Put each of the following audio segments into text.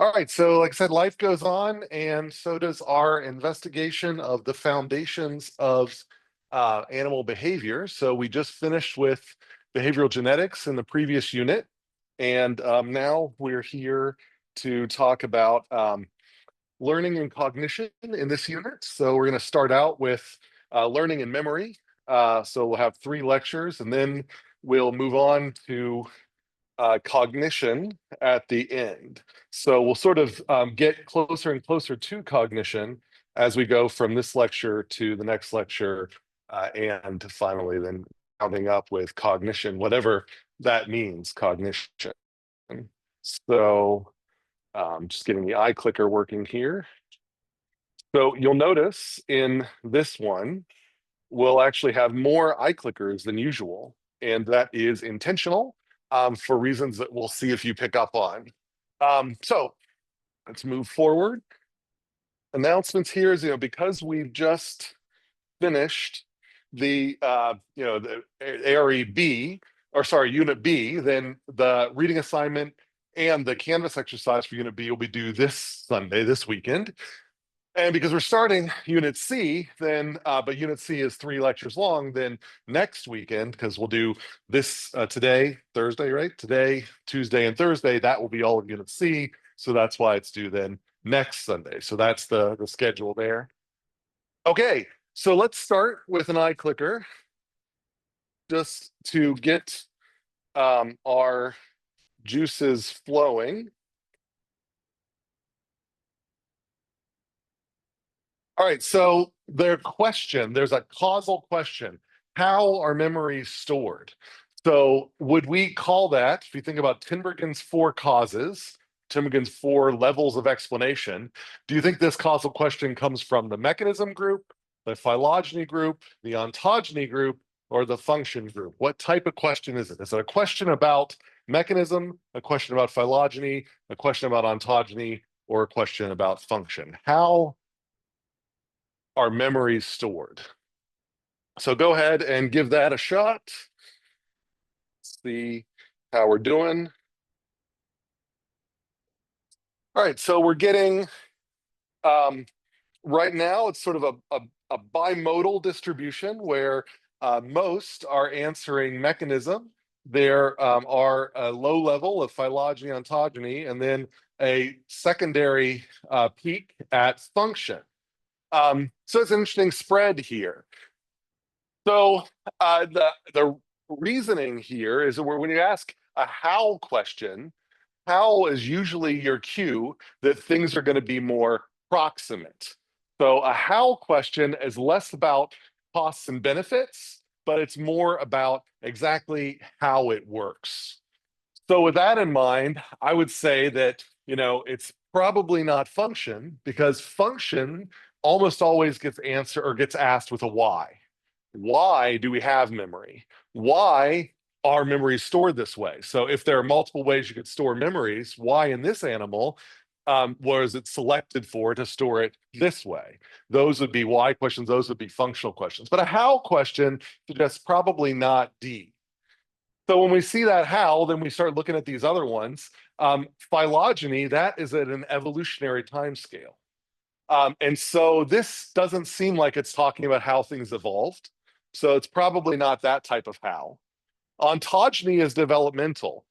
All right, so like I said, life goes on, and so does our investigation of the foundations of animal behavior. So we just finished with behavioral genetics in the previous unit, and now we're here to talk about learning and cognition in this unit. So we're going to start out with learning and memory. So we'll have 3 lectures, and then we'll move on to cognition at the end. So we'll sort of get closer and closer to cognition as we go from this lecture to the next lecture, and finally then rounding up with cognition, whatever that means, cognition. So just getting the iClicker working here. So you'll notice in this one, we'll actually have more iClickers than usual, and that is intentional for reasons that we'll see if you pick up on. So let's move forward. Announcements here is, because we've just finished the, the ARE B, or sorry, Unit B, then the reading assignment and the Canvas exercise for Unit B will be due this Sunday, this weekend. And because we're starting Unit C, then, but Unit C is 3 lectures long, then next weekend, because we'll do this today, Thursday, right? Today, Tuesday, and Thursday, that will be all of Unit C. So that's why it's due then next Sunday. So that's the schedule there. Okay, so let's start with an iClicker just to get our juices flowing. All right, so there's a causal question. How are memories stored? So would we call that, if you think about Tinbergen's 4 causes, Tinbergen's 4 levels of explanation, do you think this causal question comes from the mechanism group, the phylogeny group, the ontogeny group, or the function group? What type of question is it? Is it a question about mechanism, a question about phylogeny, a question about ontogeny, or a question about function? How are memories stored? So go ahead and give that a shot. See how we're doing. All right, so we're getting, right now, it's sort of a bimodal distribution where most are answering mechanism. There are a low level of phylogeny, ontogeny, and then a secondary peak at function. So it's an interesting spread here. So the reasoning here is that when you ask a how question, how is usually your cue that things are going to be more proximate. So a how question is less about costs and benefits, but it's more about exactly how it works. So with that in mind, I would say that, it's probably not function, because function almost always gets answered or gets asked with a why. Why do we have memory? Why are memories stored this way? So if there are multiple ways you could store memories, why in this animal was it selected for to store it this way? Those would be why questions, those would be functional questions. But a how question suggests probably not D. So when we see that how, then we start looking at these other ones. Phylogeny, that is at an evolutionary time scale. And so this doesn't seem like it's talking about how things evolved. So it's probably not that type of how. Ontogeny is developmental.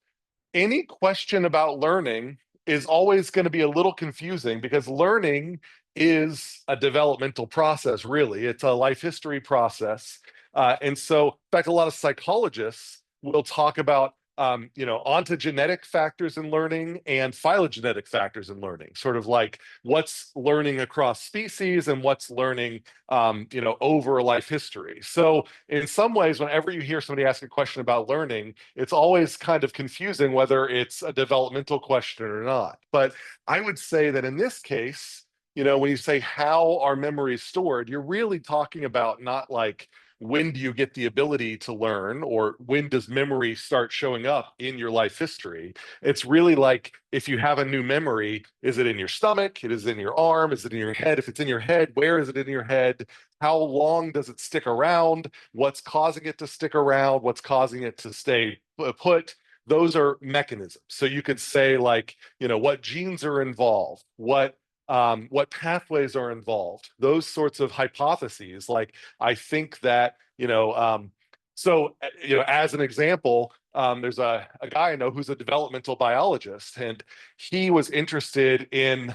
Any question about learning is always going to be a little confusing, because learning is a developmental process, really. It's a life history process. And so, in fact, a lot of psychologists will talk about ontogenetic factors in learning and phylogenetic factors in learning, sort of like what's learning across species and what's learning, over life history. So in some ways, whenever you hear somebody ask a question about learning, it's always kind of confusing whether it's a developmental question or not. But I would say that in this case, when you say how are memories stored, you're really talking about not like, when do you get the ability to learn, or when does memory start showing up in your life history? It's really like, if you have a new memory, is it in your stomach? It is in your arm? Is it in your head? If it's in your head, where is it in your head? How long does it stick around? What's causing it to stick around? What's causing it to stay put? those are mechanisms. So you could say like, what genes are involved, what pathways are involved, those sorts of hypotheses. Like, I think that, as an example, there's a guy I know who's a developmental biologist, and he was interested in,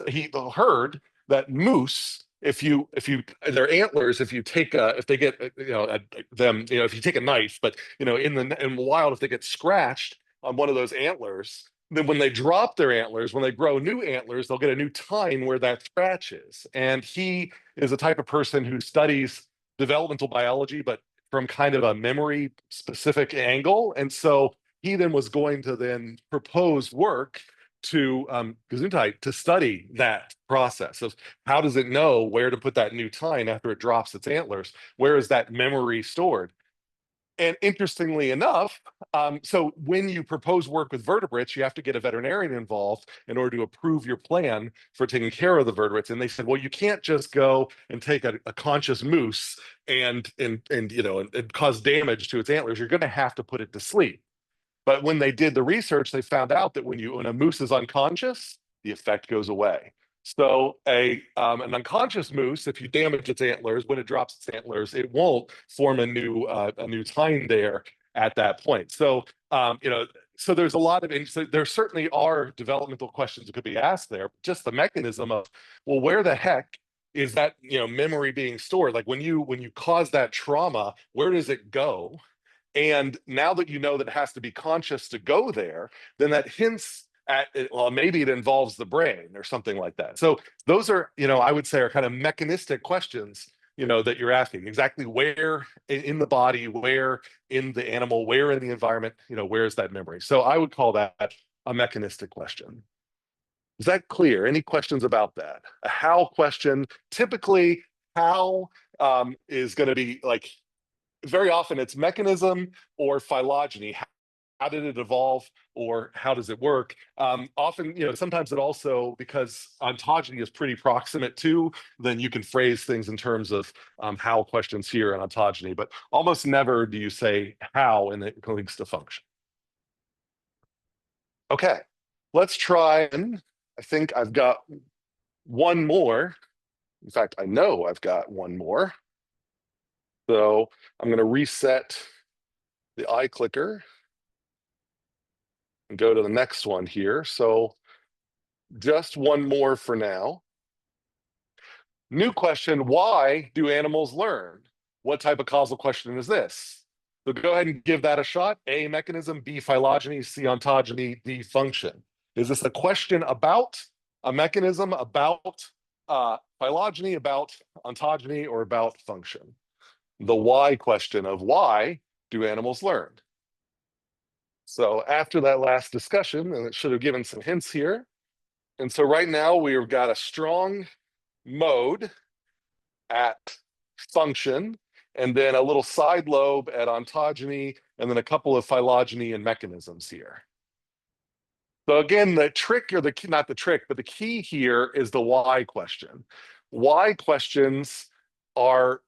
he heard that moose, if you their antlers, if you take if they get if you take a knife, but in the wild, if they get scratched on one of those antlers, then when they drop their antlers, when they grow new antlers, they'll get a new tine where that scratch is. And he is the type of person who studies developmental biology, but from kind of a memory specific angle. And so he then was going to then propose work to Gesundheit to study that process of how does it know where to put that new tine after it drops its antlers? Where is that memory stored? And interestingly enough, so when you propose work with vertebrates, you have to get a veterinarian involved in order to approve your plan for taking care of the vertebrates. And they said, well, you can't just go and take a conscious moose and cause damage to its antlers. You're going to have to put it to sleep. But when they did the research, they found out that when a moose is unconscious, the effect goes away. So an unconscious moose, if you damage its antlers, when it drops its antlers, it won't form a new tine there at that point. So so there's a lot of so there certainly are developmental questions that could be asked there. Just the mechanism of, well, where the heck is that memory being stored? Like when you cause that trauma, where does it go? And now that you know that it has to be conscious to go there, then that hints at, well, maybe it involves the brain or something like that. So those are, I would say are kind of mechanistic questions, that you're asking. Exactly where in the body, where in the animal, where in the environment, where is that memory? So I would call that a mechanistic question. Is that clear? Any questions about that? A how question, typically how is going to be like, very often it's mechanism or phylogeny. How did it evolve, or how does it work? Often, sometimes it also, because ontogeny is pretty proximate to, then you can phrase things in terms of how questions here and ontogeny, but almost never do you say how and it links to function. Okay, let's try, and I think I've got one more. In fact, I know I've got one more. So I'm going to reset the iClicker and go to the next one here. So just one more for now. New question, why do animals learn? What type of causal question is this? So go ahead and give that a shot. A, mechanism, B, phylogeny, C, ontogeny, D, function. Is this a question about a mechanism, about phylogeny, about ontogeny, or about function? The why question of why do animals learn? So after that last discussion, and it should have given some hints here. And so right now we've got a strong mode at function, and then a little side lobe at ontogeny, and then a couple of phylogeny and mechanisms here. So again, the trick, or not the trick, but the key here is the why question. Why questions are,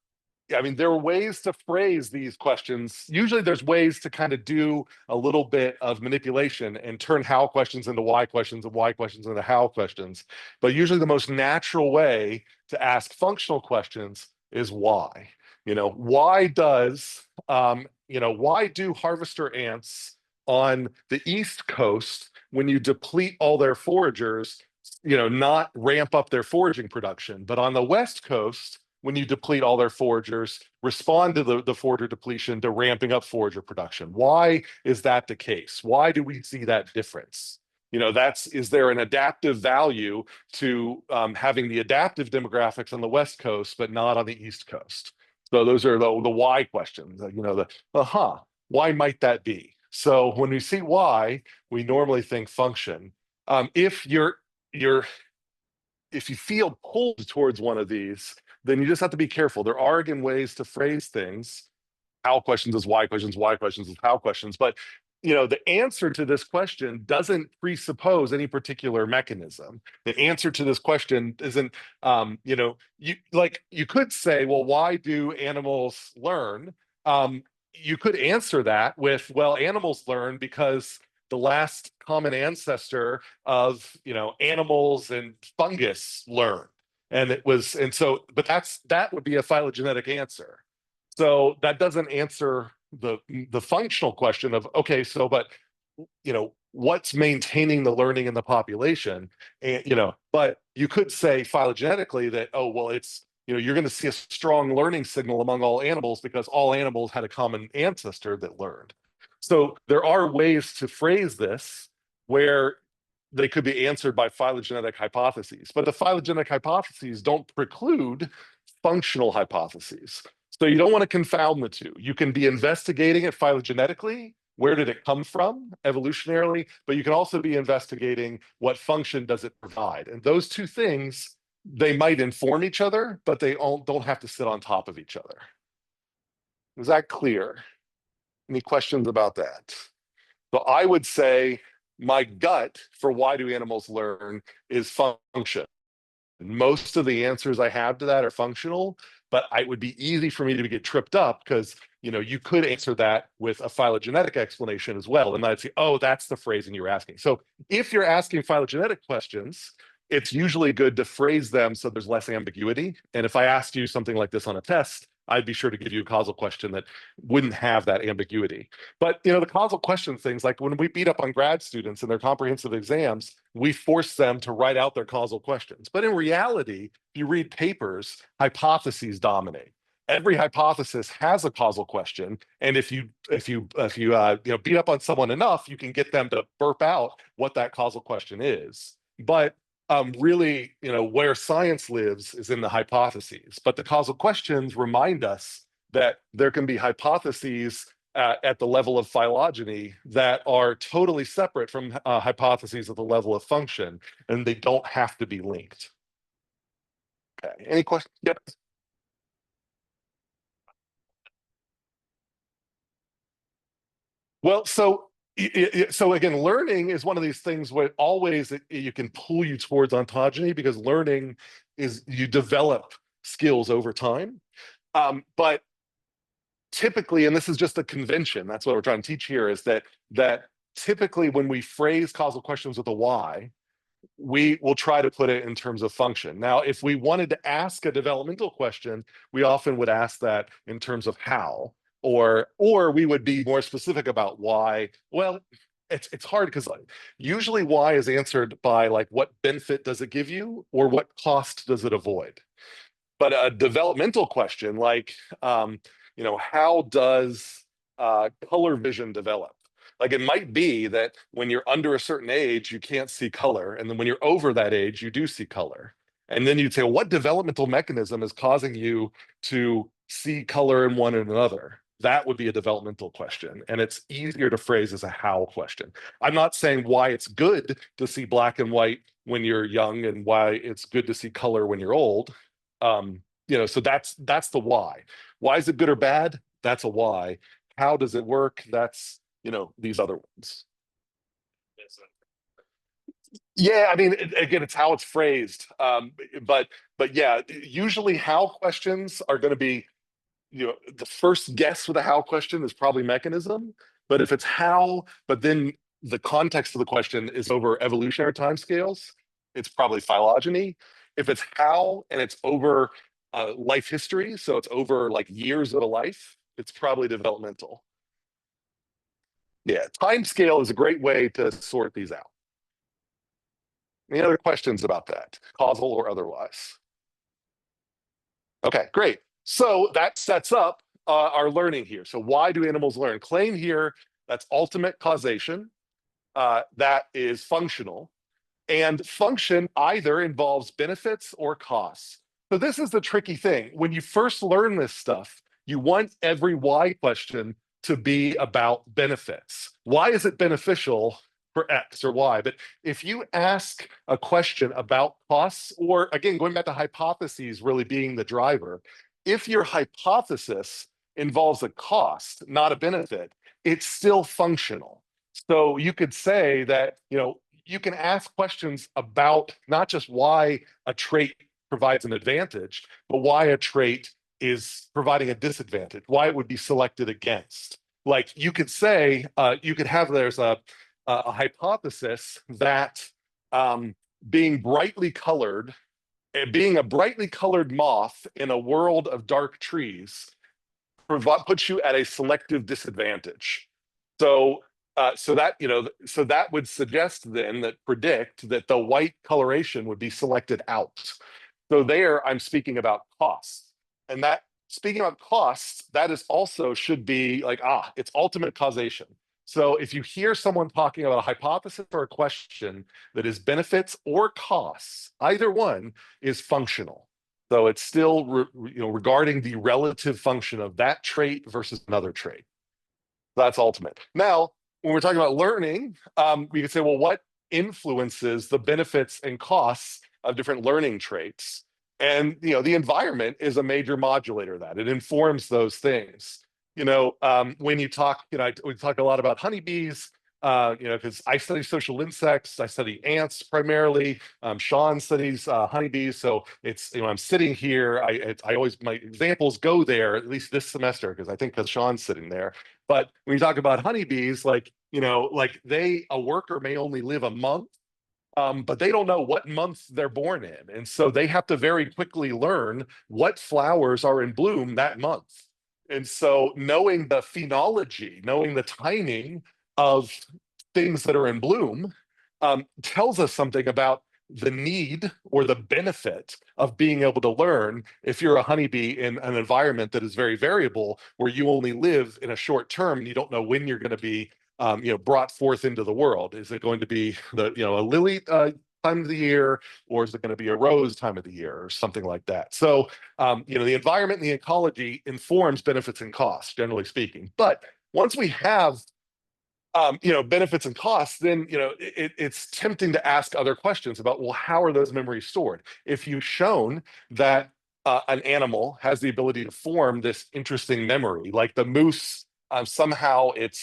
there are ways to phrase these questions. Usually there's ways to kind of do a little bit of manipulation and turn how questions into why questions and why questions into how questions. But usually the most natural way to ask functional questions is why. Why do harvester ants on the East Coast, when you deplete all their foragers, not ramp up their foraging production, but on the West Coast, when you deplete all their foragers, respond to the forager depletion to ramping up forager production? Why is that the case? Why do we see that difference? Is there an adaptive value to having the adaptive demographics on the West Coast, but not on the East Coast? So those are the why questions, why might that be? So when we see why, we normally think function. If you feel pulled towards one of these, then you just have to be careful. There are, again, ways to phrase things. How questions is why questions is how questions. But the answer to this question doesn't presuppose any particular mechanism. The answer to this question isn't, you could say, well, why do animals learn? you could answer that with, well, animals learn because the last common ancestor of, animals and fungus learned. But that would be a phylogenetic answer. So that doesn't answer the functional question of, okay, so, but, what's maintaining the learning in the population? And, but you could say phylogenetically that, oh, well, it's, you're going to see a strong learning signal among all animals because all animals had a common ancestor that learned. So there are ways to phrase this where they could be answered by phylogenetic hypotheses, but the phylogenetic hypotheses don't preclude functional hypotheses. So you don't want to confound the two. You can be investigating it phylogenetically. Where did it come from evolutionarily? But you can also be investigating what function does it provide. And those two things, they might inform each other, but they all don't have to sit on top of each other. Is that clear? Any questions about that? So I would say my gut for why do animals learn is function. Most of the answers I have to that are functional, but it would be easy for me to get tripped up because you could answer that with a phylogenetic explanation as well. And I'd say, oh, that's the phrasing you're asking. So if you're asking phylogenetic questions, it's usually good to phrase them so there's less ambiguity. And if I asked you something like this on a test, I'd be sure to give you a causal question that wouldn't have that ambiguity. But the causal question things, like when we beat up on grad students in their comprehensive exams, we force them to write out their causal questions. But in reality, if you read papers, hypotheses dominate. Every hypothesis has a causal question, and if you beat up on someone enough, you can get them to burp out what that causal question is. But really, where science lives is in the hypotheses. But the causal questions remind us that there can be hypotheses at the level of phylogeny that are totally separate from hypotheses at the level of function, and they don't have to be linked. Okay, any questions? Yep. Well, so again, learning is one of these things where always you can pull you towards ontogeny because learning is you develop skills over time. But typically, and this is just a convention, that's what we're trying to teach here, is that typically when we phrase causal questions with a why, we will try to put it in terms of function. Now, if we wanted to ask a developmental question, we often would ask that in terms of how, or we would be more specific about why. Well, it's hard because usually why is answered by like what benefit does it give you or what cost does it avoid. But a developmental question like, how does color vision develop? Like it might be that when you're under a certain age, you can't see color. And then when you're over that age, you do see color. And then you'd say, well, what developmental mechanism is causing you to see color in one and another? That would be a developmental question. And it's easier to phrase as a how question. I'm not saying why it's good to see black and white when you're young and why it's good to see color when you're old. So that's the why. Why is it good or bad? That's a why. How does it work? That's these other ones. Yeah, I mean, again, it's how it's phrased. But yeah, usually how questions are going to be, the first guess with a how question is probably mechanism. But if it's how, but then the context of the question is over evolutionary timescales, it's probably phylogeny. If it's how and it's over life history, so it's over like years of a life, it's probably developmental. Yeah, time scale is a great way to sort these out. Any other questions about that, causal or otherwise? Okay, great. So that sets up our learning here. So why do animals learn? Claim here, that's ultimate causation. That is functional. And function either involves benefits or costs. So this is the tricky thing. When you first learn this stuff, you want every why question to be about benefits. Why is it beneficial for X or Y? But if you ask a question about costs, or again, going back to hypotheses really being the driver, if your hypothesis involves a cost, not a benefit, it's still functional. So you could say that, you can ask questions about not just why a trait provides an advantage, but why a trait is providing a disadvantage, why it would be selected against. Like you could say, you could have, there's a hypothesis that being brightly colored, being a brightly colored moth in a world of dark trees puts you at a selective disadvantage. So, so that would suggest then that predict that the white coloration would be selected out. So there, I'm speaking about costs, and that speaking about costs, that is also should be like it's ultimate causation. So if you hear someone talking about a hypothesis or a question that is benefits or costs, either one is functional. So it's still regarding the relative function of that trait versus another trait. That's ultimate. Now, when we're talking about learning, we can say, well, what influences the benefits and costs of different learning traits? And the environment is a major modulator of that. It informs those things. When you talk, we talk a lot about honeybees. Because I study social insects, I study ants primarily. Sean studies honeybees, so it's I'm sitting here. I always my examples go there at least this semester because I think that Sean's sitting there. But when you talk about honeybees, like a worker may only live a month, but they don't know what month they're born in, and so they have to very quickly learn what flowers are in bloom that month. And so knowing the phenology, knowing the timing of things that are in bloom tells us something about the need or the benefit of being able to learn if you're a honeybee in an environment that is very variable, where you only live in a short term and you don't know when you're going to be brought forth into the world. Is it going to be a lily time of the year, or is it going to be a rose time of the year, or something like that? So, the environment and the ecology informs benefits and costs, generally speaking. But once we have benefits and costs, then it's tempting to ask other questions about, well, how are those memories stored? If you've shown that an animal has the ability to form this interesting memory, like the moose, somehow it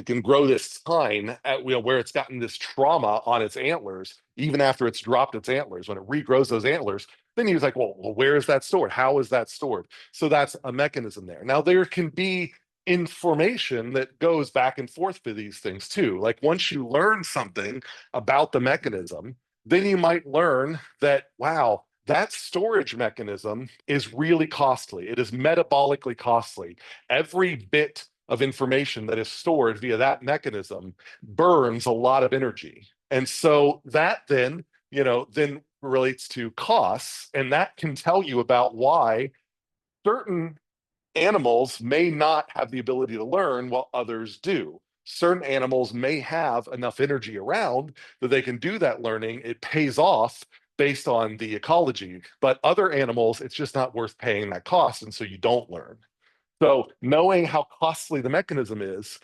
can grow this spine at where it's gotten this trauma on its antlers, even after it's dropped its antlers. When it regrows those antlers, then he was like, well, where is that stored? How is that stored? So that's a mechanism there. Now there can be information that goes back and forth for these things too. Like once you learn something about the mechanism, then you might learn that, wow, that storage mechanism is really costly. It is metabolically costly. Every bit of information that is stored via that mechanism burns a lot of energy. And so that then relates to costs, and that can tell you about why certain animals may not have the ability to learn while others do. Certain animals may have enough energy around that they can do that learning. It pays off based on the ecology, but other animals, it's just not worth paying that cost, and so you don't learn. So knowing how costly the mechanism is,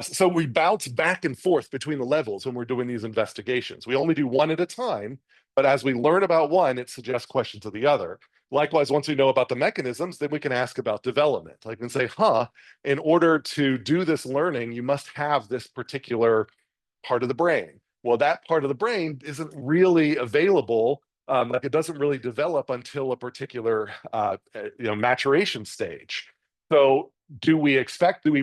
so we bounce back and forth between the levels when we're doing these investigations. We only do one at a time, but as we learn about one, it suggests questions of the other. Likewise, once we know about the mechanisms, then we can ask about development. I can say, in order to do this learning, you must have this particular part of the brain. Well, that part of the brain isn't really available. Like it doesn't really develop until a particular maturation stage. So do we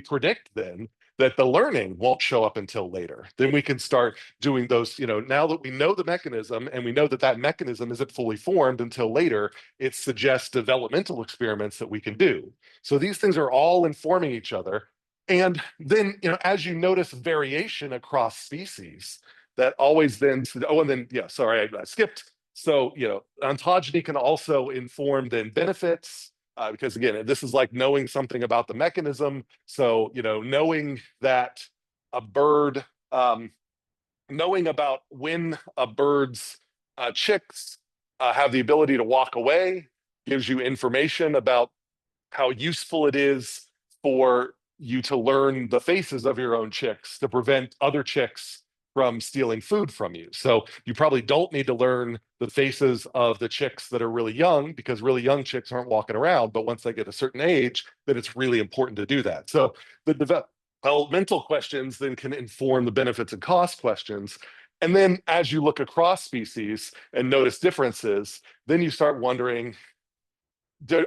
predict then that the learning won't show up until later? Then we can start doing those, now that we know the mechanism and we know that that mechanism isn't fully formed until later, it suggests developmental experiments that we can do. So these things are all informing each other. And then, as you notice variation across species, that always then, sorry, I skipped. So, ontogeny can also inform then benefits. Because again, this is like knowing something about the mechanism. So, knowing that a bird, knowing about when a bird's chicks have the ability to walk away gives you information about how useful it is for you to learn the faces of your own chicks to prevent other chicks from stealing food from you. So you probably don't need to learn the faces of the chicks that are really young, because really young chicks aren't walking around. But once they get a certain age, then it's really important to do that. So the developmental questions then can inform the benefits and cost questions. And then as you look across species and notice differences, then you start wondering,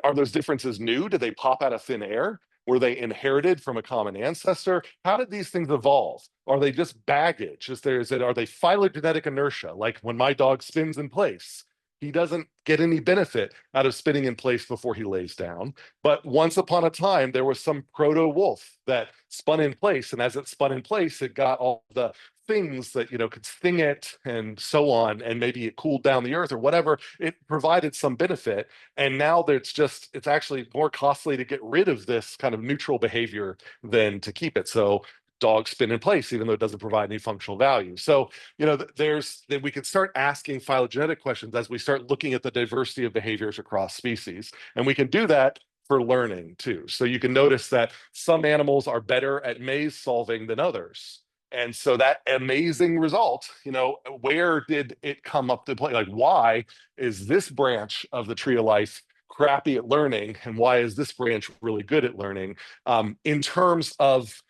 are those differences new? Did they pop out of thin air? Were they inherited from a common ancestor? How did these things evolve? Are they just baggage? Are they phylogenetic inertia? Like when my dog spins in place, he doesn't get any benefit out of spinning in place before he lays down. But once upon a time, there was some proto wolf that spun in place. And as it spun in place, it got all the things that could sting it and so on, and maybe it cooled down the earth or whatever. It provided some benefit, and now it's actually more costly to get rid of this kind of neutral behavior than to keep it. So dogs spin in place even though it doesn't provide any functional value. So then we can start asking phylogenetic questions as we start looking at the diversity of behaviors across species, and we can do that for learning too. So you can notice that some animals are better at maze solving than others. And so that amazing result, where did it come up to play? Like, why is this branch of the tree of life crappy at learning? And why is this branch really good at learning? In terms of,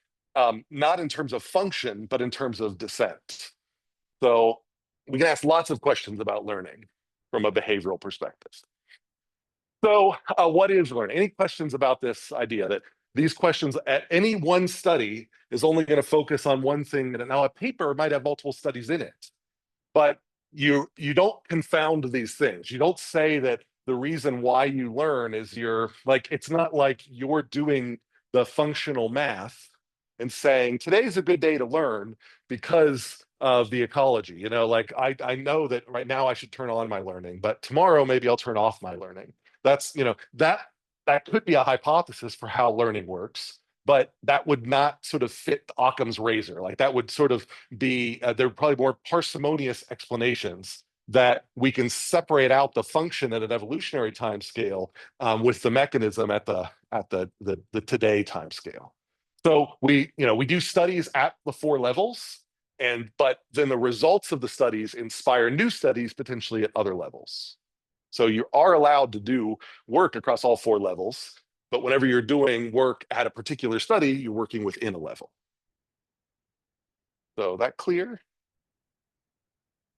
not in terms of function, but in terms of descent. So we can ask lots of questions about learning from a behavioral perspective. So what is learning? Any questions about this idea that these questions at any one study is only going to focus on one thing? Now a paper might have multiple studies in it, but you don't confound these things. You don't say that the reason why you learn is it's not like you're doing the functional math and saying today's a good day to learn because of the ecology. Like I know that right now I should turn on my learning, but tomorrow maybe I'll turn off my learning. That's that could be a hypothesis for how learning works, but that would not sort of fit Occam's razor. Like that would sort of be there are probably more parsimonious explanations that we can separate out the function at an evolutionary time scale with the mechanism at the today time scale. So we do studies at the four levels, but then the results of the studies inspire new studies potentially at other levels. So you are allowed to do work across all four levels, but whenever you're doing work at a particular study, you're working within a level. So that clear?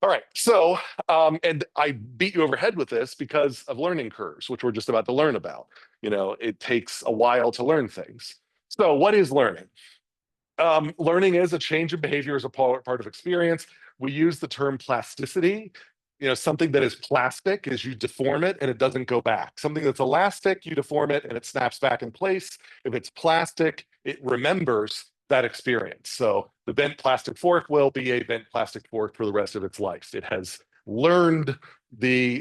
All right, so, and I beat you over head with this because of learning curves, which we're just about to learn about. It takes a while to learn things. So what is learning? Learning is a change of behavior as a part of experience. We use the term plasticity. Something that is plastic is you deform it and it doesn't go back. Something that's elastic, you deform it and it snaps back in place. If it's plastic, it remembers that experience. So the bent plastic fork will be a bent plastic fork for the rest of its life. It has learned the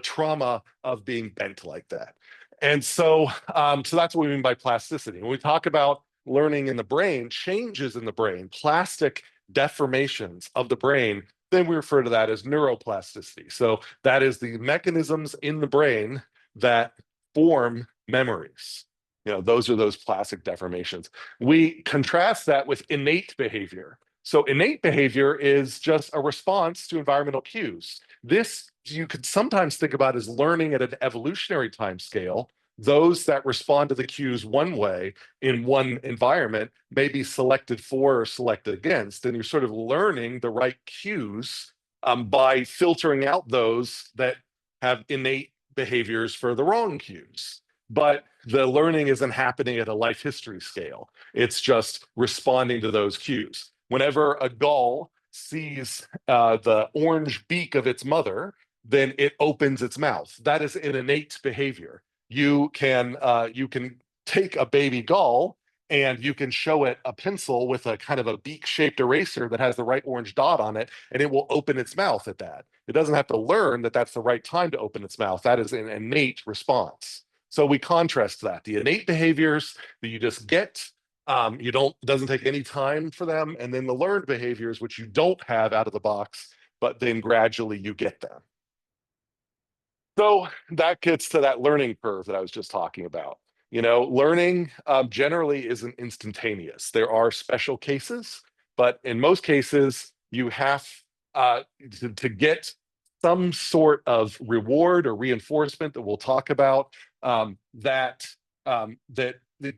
trauma of being bent like that. And so that's what we mean by plasticity. When we talk about learning in the brain, changes in the brain, plastic deformations of the brain, then we refer to that as neuroplasticity. So that is the mechanisms in the brain that form memories. Those are those plastic deformations. We contrast that with innate behavior. So innate behavior is just a response to environmental cues. This you could sometimes think about as learning at an evolutionary time scale. Those that respond to the cues one way in one environment may be selected for or selected against. And you're sort of learning the right cues by filtering out those that have innate behaviors for the wrong cues. But the learning isn't happening at a life history scale. It's just responding to those cues. Whenever a gull sees the orange beak of its mother, then it opens its mouth. That is an innate behavior. You can take a baby gull and you can show it a pencil with a kind of a beak-shaped eraser that has the right orange dot on it, and it will open its mouth at that. It doesn't have to learn that that's the right time to open its mouth. That is an innate response. So we contrast that. The innate behaviors that you just get, it doesn't take any time for them, and then the learned behaviors, which you don't have out of the box, but then gradually you get them. So that gets to that learning curve that I was just talking about. Learning generally isn't instantaneous. There are special cases, but in most cases, you have to get some sort of reward or reinforcement that we'll talk about that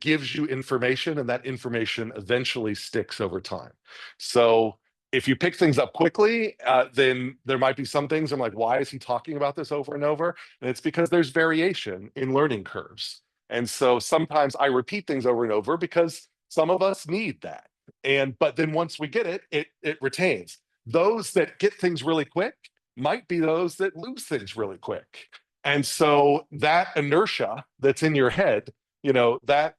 gives you information, and that information eventually sticks over time. So If you pick things up quickly, then there might be some things I'm like, why is he talking about this over and over? And it's because there's variation in learning curves. And so sometimes I repeat things over and over because some of us need that. But then once we get it, it retains. Those that get things really quick might be those that lose things really quick. And so that inertia that's in your head, that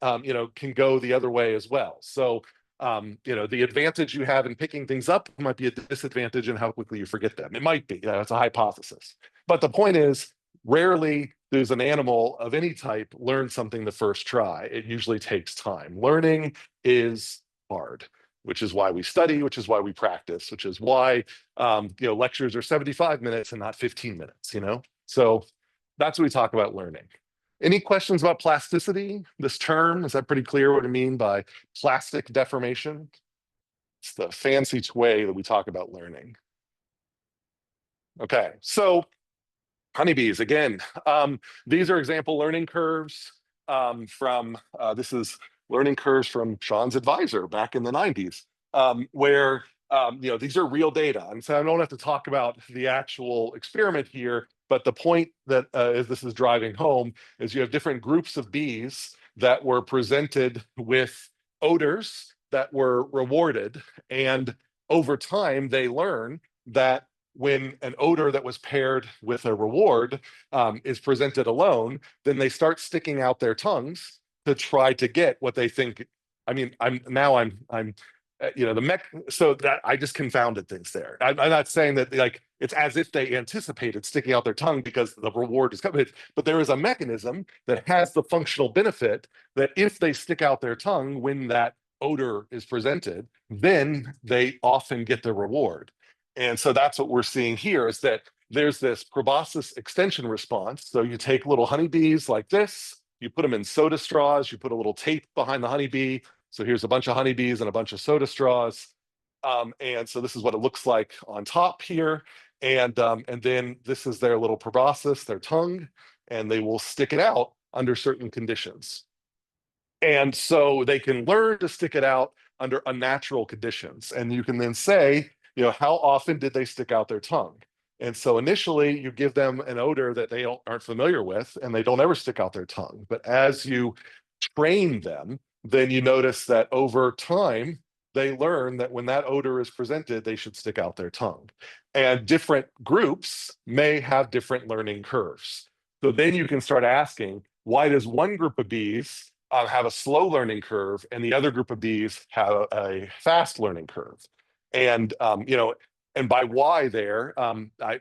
can go the other way as well. So the advantage you have in picking things up might be a disadvantage in how quickly you forget them. It might be. That's a hypothesis. But the point is, rarely does an animal of any type learn something the first try. It usually takes time. Learning is hard, which is why we study, which is why we practice, which is why lectures are 75 minutes and not 15 minutes. So that's what we talk about learning. Any questions about plasticity? This term, is that pretty clear what I mean by plastic deformation? It's the fancy way that we talk about learning. Okay, so honeybees, again, these are example learning curves this is learning curves from Sean's advisor back in the 90s, where these are real data. And so I don't have to talk about the actual experiment here, but the point that as this is driving home is you have different groups of bees that were presented with odors that were rewarded. And over time, they learn that when an odor that was paired with a reward is presented alone, then they start sticking out their tongues to try to get what they think. I mean, so that I just confounded things there. I'm not saying that like it's as if they anticipated sticking out their tongue because the reward is coming, but there is a mechanism that has the functional benefit that if they stick out their tongue when that odor is presented, then they often get the reward. And so that's what we're seeing here is that there's this proboscis extension response. So you take little honeybees like this, you put them in soda straws, you put a little tape behind the honeybee. So here's a bunch of honeybees and a bunch of soda straws. And so this is what it looks like on top here. And then this is their little proboscis, their tongue, and they will stick it out under certain conditions. And so they can learn to stick it out under unnatural conditions. And you can then say, how often did they stick out their tongue? And so initially you give them an odor that they aren't familiar with and they don't ever stick out their tongue. But as you train them, then you notice that over time, they learn that when that odor is presented, they should stick out their tongue. And different groups may have different learning curves. So then you can start asking, why does one group of bees have a slow learning curve and the other group of bees have a fast learning curve? And and by why there, I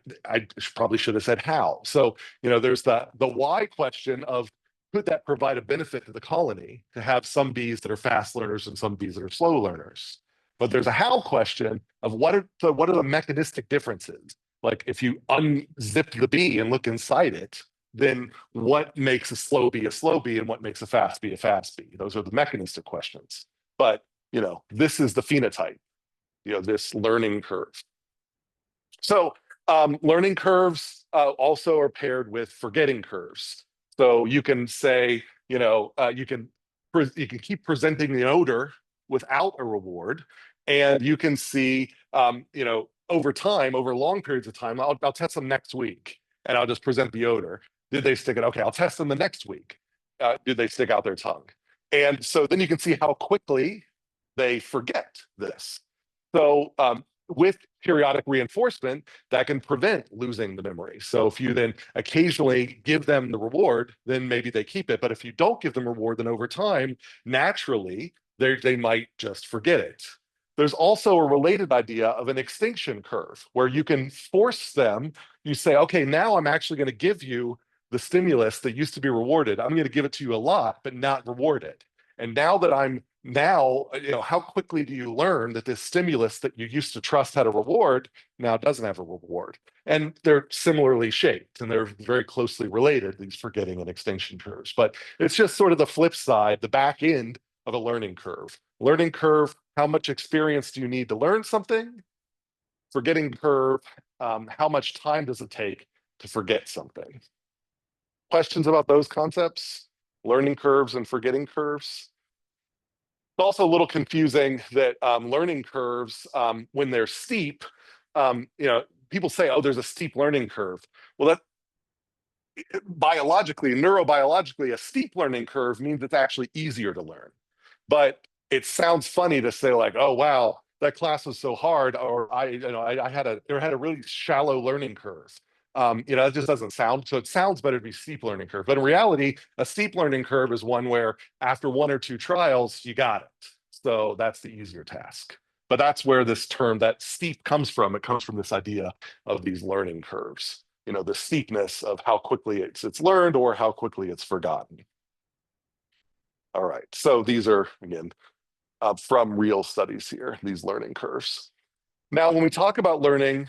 probably should have said how. So there's the why question of could that provide a benefit to the colony to have some bees that are fast learners and some bees that are slow learners? But there's a how question of what are the mechanistic differences? Like if you unzip the bee and look inside it, then what makes a slow bee and what makes a fast bee a fast bee? Those are the mechanistic questions. But this is the phenotype, this learning curve. So learning curves also are paired with forgetting curves. So you can say, you can keep presenting the odor without a reward, and you can see, over time, over long periods of time, I'll test them next week, and I'll just present the odor. Did they stick it? Okay, I'll test them the next week. Did they stick out their tongue? And so then you can see how quickly they forget this. So with periodic reinforcement, that can prevent losing the memory. So if you then occasionally give them the reward, then maybe they keep it. But if you don't give them reward, then over time, naturally, they might just forget it. There's also a related idea of an extinction curve where you can force them, you say, okay, now I'm actually going to give you the stimulus that used to be rewarded. I'm going to give it to you a lot, but not reward it. And now that how quickly do you learn that this stimulus that you used to trust had a reward now doesn't have a reward? And they're similarly shaped and they're very closely related, these forgetting and extinction curves. But it's just sort of the flip side, the back end of a learning curve. Learning curve, how much experience do you need to learn something? Forgetting curve, how much time does it take to forget something? Questions about those concepts? Learning curves and forgetting curves? also a little confusing that learning curves, when they're steep, people say, oh, there's a steep learning curve. Well, that biologically, neurobiologically, a steep learning curve means it's actually easier to learn. But it sounds funny to say like, oh wow, that class was so hard, or I had a really shallow learning curve. It just doesn't sound so. It sounds better to be steep learning curve, but in reality, a steep learning curve is one where after one or two trials, you got it. So that's the easier task. But that's where this term, that steep, comes from. It comes from this idea of these learning curves. The steepness of how quickly it's learned or how quickly it's forgotten. All right, so these are, again, from real studies here, these learning curves. Now, when we talk about learning,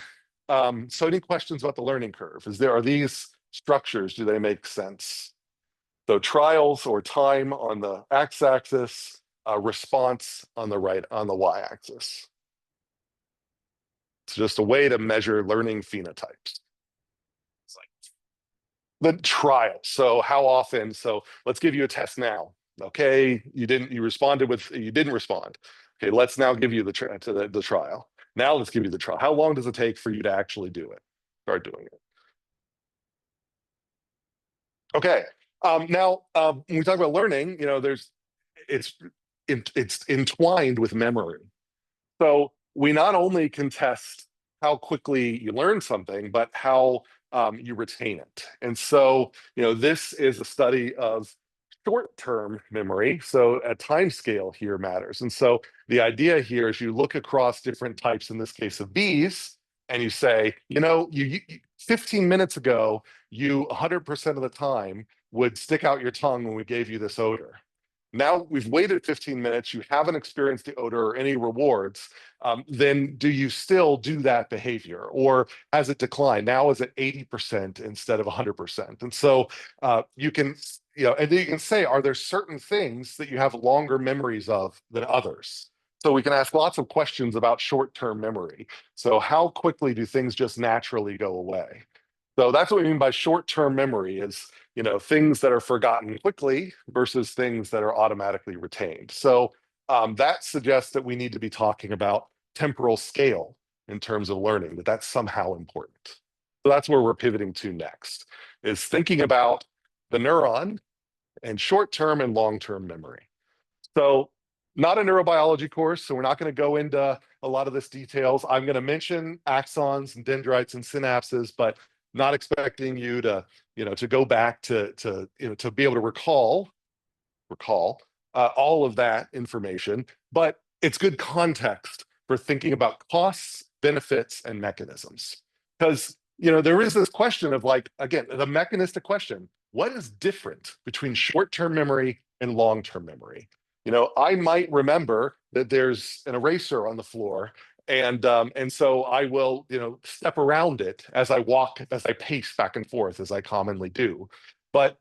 so any questions about the learning curve? Are these structures, do they make sense? So trials or time on the x-axis, response on the y-axis. It's just a way to measure learning phenotypes. It's like the trial. So how often? So let's give you a test now. Okay, you didn't respond. Okay, let's now give you the trial. Now let's give you the trial. How long does it take for you to actually do it? Start doing it. Okay. Now, when we talk about learning, it's entwined with memory. So we not only can test how quickly you learn something, but how you retain it. And so, this is a study of short-term memory. So a time scale here matters. And so the idea here is you look across different types, in this case of bees, and you say, you 15 minutes ago, you 100% of the time would stick out your tongue when we gave you this odor. Now we've waited 15 minutes, you haven't experienced the odor or any rewards, then do you still do that behavior? Or has it declined? Now is it 80% instead of 100%? And so you can, and then you can say, are there certain things that you have longer memories of than others? So we can ask lots of questions about short-term memory. So how quickly do things just naturally go away? So that's what we mean by short-term memory is, things that are forgotten quickly versus things that are automatically retained. So that suggests that we need to be talking about temporal scale in terms of learning, that that's somehow important. So that's where we're pivoting to next, is thinking about the neuron and short-term and long-term memory. So not a neurobiology course, so we're not going to go into a lot of this details. I'm going to mention axons and dendrites and synapses, but not expecting you to, to go back to be able to recall all of that information. But it's good context for thinking about costs, benefits, and mechanisms. Because, there is this question of like, again, the mechanistic question, what is different between short-term memory and long-term memory? I might remember that there's an eraser on the floor, and so I will, step around it as I walk, as I pace back and forth, as I commonly do. But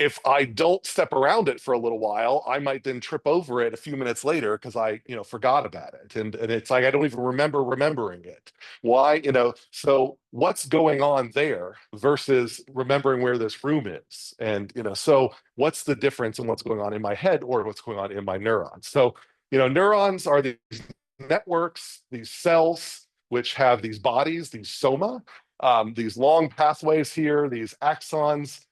if I don't step around it for a little while, I might then trip over it a few minutes later because I, forgot about it. And it's like I don't even remember remembering it. Why? So what's going on there versus remembering where this room is? And, so what's the difference in what's going on in my head or what's going on in my neurons? So, neurons are these networks, these cells, which have these bodies, these soma, these long pathways here, these axons,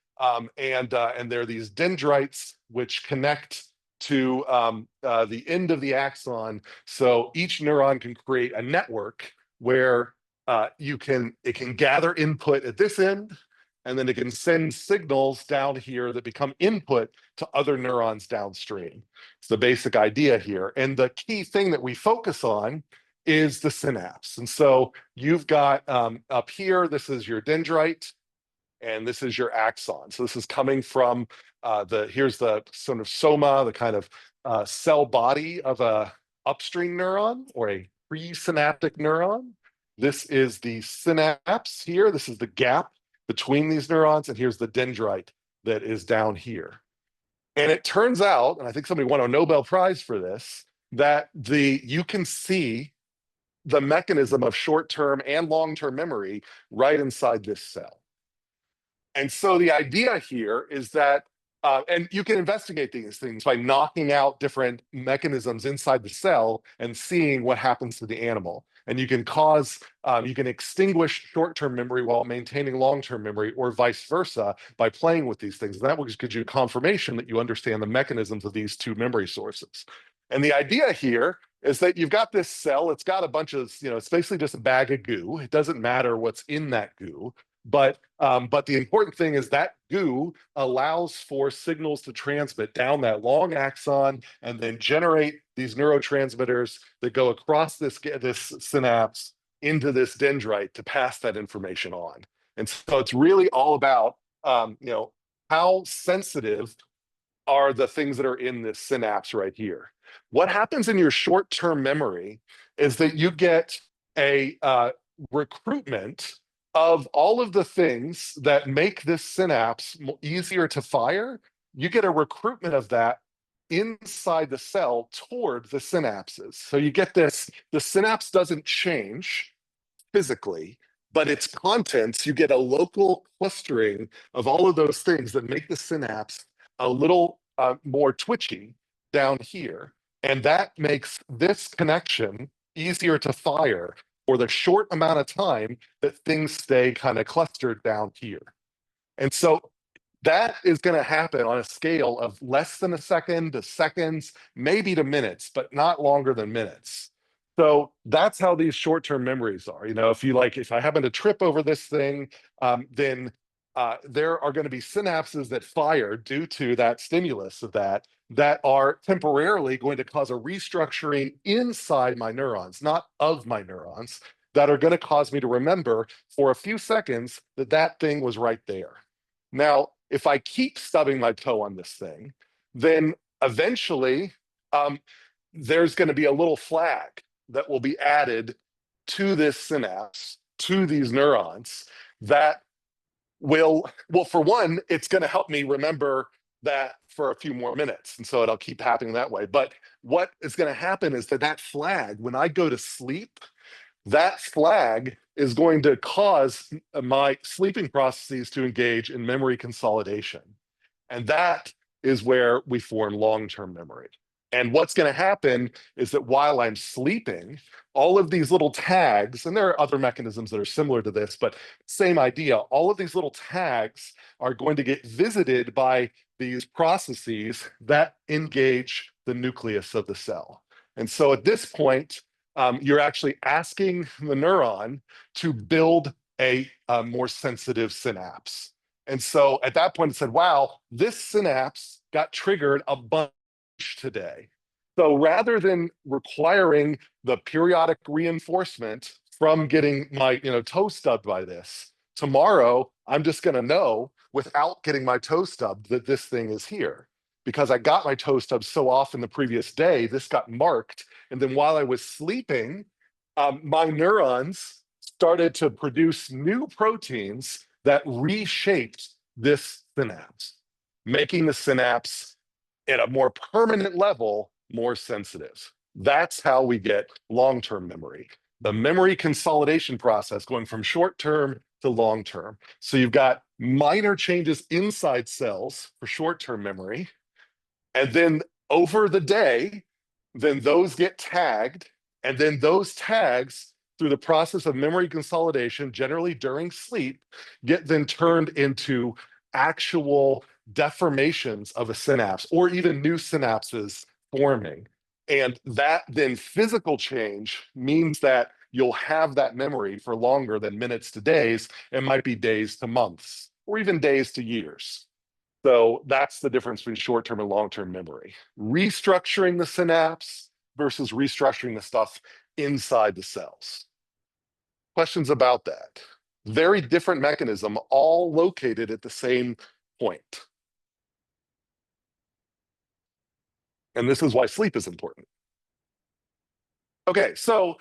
and there are these dendrites which connect to the end of the axon. So each neuron can create a network where it can gather input at this end, and then it can send signals down here that become input to other neurons downstream. It's the basic idea here. And the key thing that we focus on is the synapse. And so you've got up here, this is your dendrite, and this is your axon. So this is coming from here's the sort of soma, the kind of cell body of a upstream neuron or a presynaptic neuron. This is the synapse here. This is the gap between these neurons, and here's the dendrite that is down here. And it turns out, and I think somebody won a Nobel Prize for this, that you can see the mechanism of short-term and long-term memory right inside this cell. And so the idea here is that And you can investigate these things by knocking out different mechanisms inside the cell and seeing what happens to the animal. And you can you can extinguish short-term memory while maintaining long-term memory, or vice versa, by playing with these things. And that will just give you confirmation that you understand the mechanisms of these two memory sources. And the idea here is that you've got this cell, it's got a bunch of, it's basically just a bag of goo. It doesn't matter what's in that goo. But the important thing is that goo allows for signals to transmit down that long axon and then generate these neurotransmitters that go across this synapse into this dendrite to pass that information on. And so it's really all about how sensitive are the things that are in this synapse right here. What happens in your short-term memory is that you get a recruitment of all of the things that make this synapse easier to fire. You get a recruitment of that inside the cell toward the synapses. So you get this, the synapse doesn't change physically, but its contents, you get a local clustering of all of those things that make the synapse a little more twitchy down here. And that makes this connection easier to fire for the short amount of time that things stay kind of clustered down here. And so that is going to happen on a scale of less than a second to seconds, maybe to minutes, but not longer than minutes. So that's how these short-term memories are. If I happen to trip over this thing, then there are going to be synapses that fire due to that stimulus of that are temporarily going to cause a restructuring inside my neurons, not of my neurons, that are going to cause me to remember for a few seconds that that thing was right there. Now, if I keep stubbing my toe on this thing, then eventually there's going to be a little flag that will be added to this synapse, to these neurons, that will, well, for one, it's going to help me remember that for a few more minutes. And so it'll keep happening that way. But what is going to happen is that flag, when I go to sleep, that flag is going to cause my sleeping processes to engage in memory consolidation. And that is where we form long-term memory. And what's going to happen is that while I'm sleeping, all of these little tags, and there are other mechanisms that are similar to this, but same idea, all of these little tags are going to get visited by these processes that engage the nucleus of the cell. And so at this point, you're actually asking the neuron to build a more sensitive synapse. And so at that point, it said, wow, this synapse got triggered a bunch today. So rather than requiring the periodic reinforcement from getting my toe stubbed by this, tomorrow I'm just going to know without getting my toe stubbed that this thing is here. Because I got my toe stubbed so often the previous day, this got marked. And then while I was sleeping, my neurons started to produce new proteins that reshaped this synapse, making the synapse at a more permanent level more sensitive. That's how we get long-term memory. The memory consolidation process going from short-term to long-term. So you've got minor changes inside cells for short-term memory, and then over the day, then those get tagged, and then those tags, through the process of memory consolidation, generally during sleep, get then turned into actual deformations of a synapse or even new synapses forming. And that then physical change means that you'll have that memory for longer than minutes to days. It might be days to months or even days to years. So that's the difference between short-term and long-term memory. Restructuring the synapse versus restructuring the stuff inside the cells. Questions about that? Very different mechanism, all located at the same point. And this is why sleep is important. Okay, so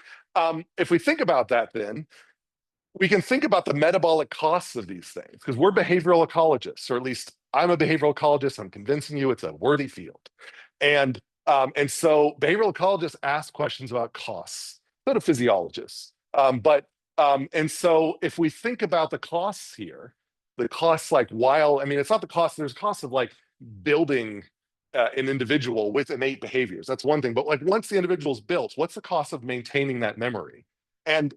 if we think about that, then we can think about the metabolic costs of these things, because we're behavioral ecologists, or at least I'm a behavioral ecologist. I'm convincing you it's a worthy field. And so behavioral ecologists ask questions about costs, so do physiologists. And so if we think about the costs here, the costs it's not the cost, there's costs of building an individual with innate behaviors. That's one thing. But like once the individual's built, what's the cost of maintaining that memory? And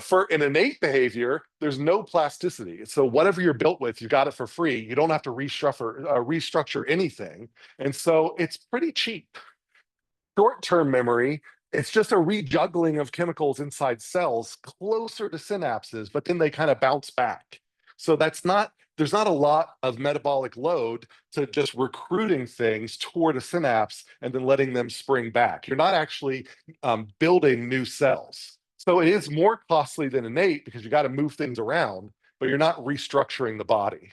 for an innate behavior, there's no plasticity. So whatever you're built with, you got it for free. You don't have to restructure anything. And so it's pretty cheap. Short-term memory, it's just a rejuggling of chemicals inside cells closer to synapses, but then they kind of bounce back. So there's not a lot of metabolic load to just recruiting things toward a synapse and then letting them spring back. You're not actually building new cells. So it is more costly than innate because you got to move things around, but you're not restructuring the body.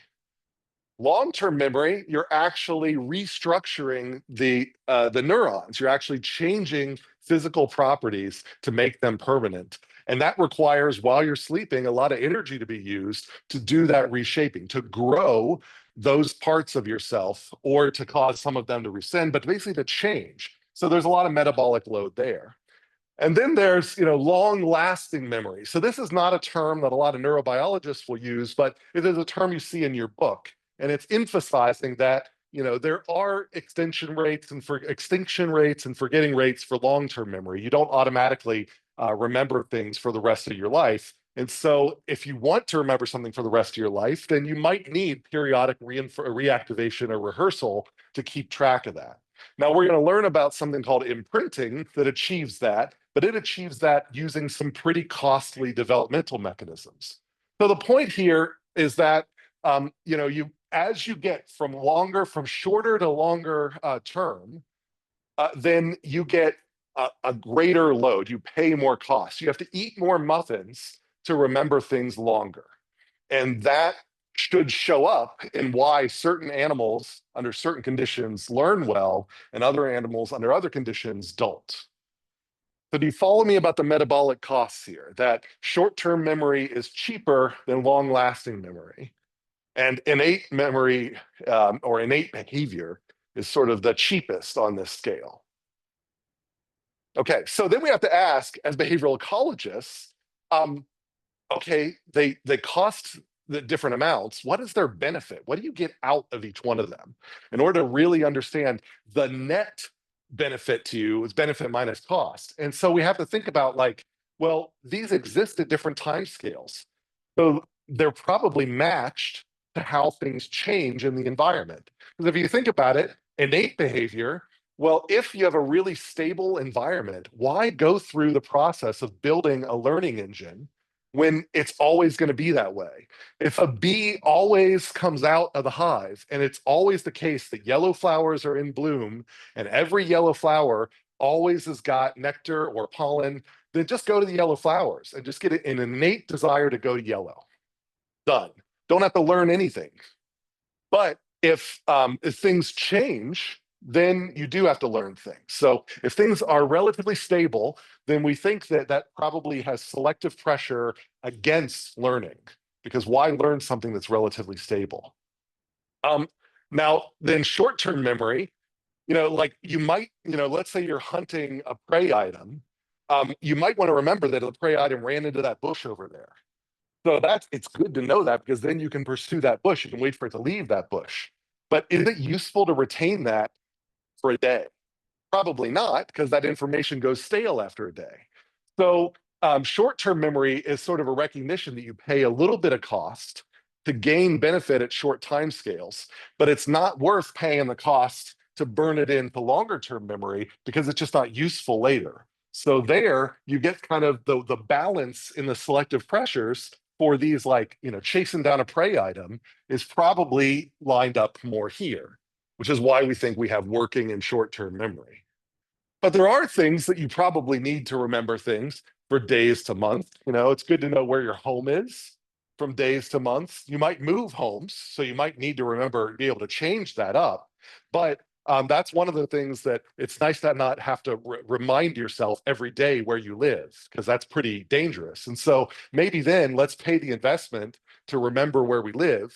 Long-term memory, you're actually restructuring the neurons. You're actually changing physical properties to make them permanent. And that requires, while you're sleeping, a lot of energy to be used to do that reshaping, to grow those parts of yourself or to cause some of them to rescind, but basically to change. So there's a lot of metabolic load there. And then there's, long-lasting memory. So this is not a term that a lot of neurobiologists will use, but it is a term you see in your book. And it's emphasizing that, there are extinction rates and forgetting rates for long-term memory. You don't automatically remember things for the rest of your life. And so if you want to remember something for the rest of your life, then you might need periodic reactivation or rehearsal to keep track of that. Now we're going to learn about something called imprinting that achieves that, but it achieves that using some pretty costly developmental mechanisms. So the point here is that as you get from shorter to longer term, then you get a greater load. You pay more costs. You have to eat more muffins to remember things longer, and that should show up in why certain animals under certain conditions learn well and other animals under other conditions don't. So do you follow me about the metabolic costs here? That short-term memory is cheaper than long-lasting memory. And innate memory or innate behavior is sort of the cheapest on this scale. Okay, so then we have to ask, as behavioral ecologists, okay, they cost the different amounts. What is their benefit? What do you get out of each one of them? In order to really understand the net benefit to you is benefit minus cost. And so we have to think about well, these exist at different time scales. So they're probably matched to how things change in the environment. Because if you think about it, innate behavior, well, if you have a really stable environment, why go through the process of building a learning engine when it's always going to be that way? If a bee always comes out of the hive and it's always the case that yellow flowers are in bloom and every yellow flower always has got nectar or pollen, then just go to the yellow flowers and just get an innate desire to go to yellow. Done. Don't have to learn anything. But if things change, then you do have to learn things. So if things are relatively stable, then we think that that probably has selective pressure against learning, because why learn something that's relatively stable? Now, then short-term memory, you might, let's say you're hunting a prey item. You might want to remember that the prey item ran into that bush over there. So it's good to know that, because then you can pursue that bush. You can wait for it to leave that bush. But is it useful to retain that for a day? Probably not, because that information goes stale after a day. So short-term memory is sort of a recognition that you pay a little bit of cost to gain benefit at short time scales, but it's not worth paying the cost to burn it into longer-term memory because it's just not useful later. So there you get kind of the balance in the selective pressures for these, chasing down a prey item is probably lined up more here, which is why we think we have working and short-term memory. But there are things that you probably need to remember things for days to months. It's good to know where your home is from days to months. You might move homes, so you might need to remember, be able to change that up. But that's one of the things that it's nice to not have to remind yourself every day where you live, because that's pretty dangerous. And so maybe then let's pay the investment to remember where we live,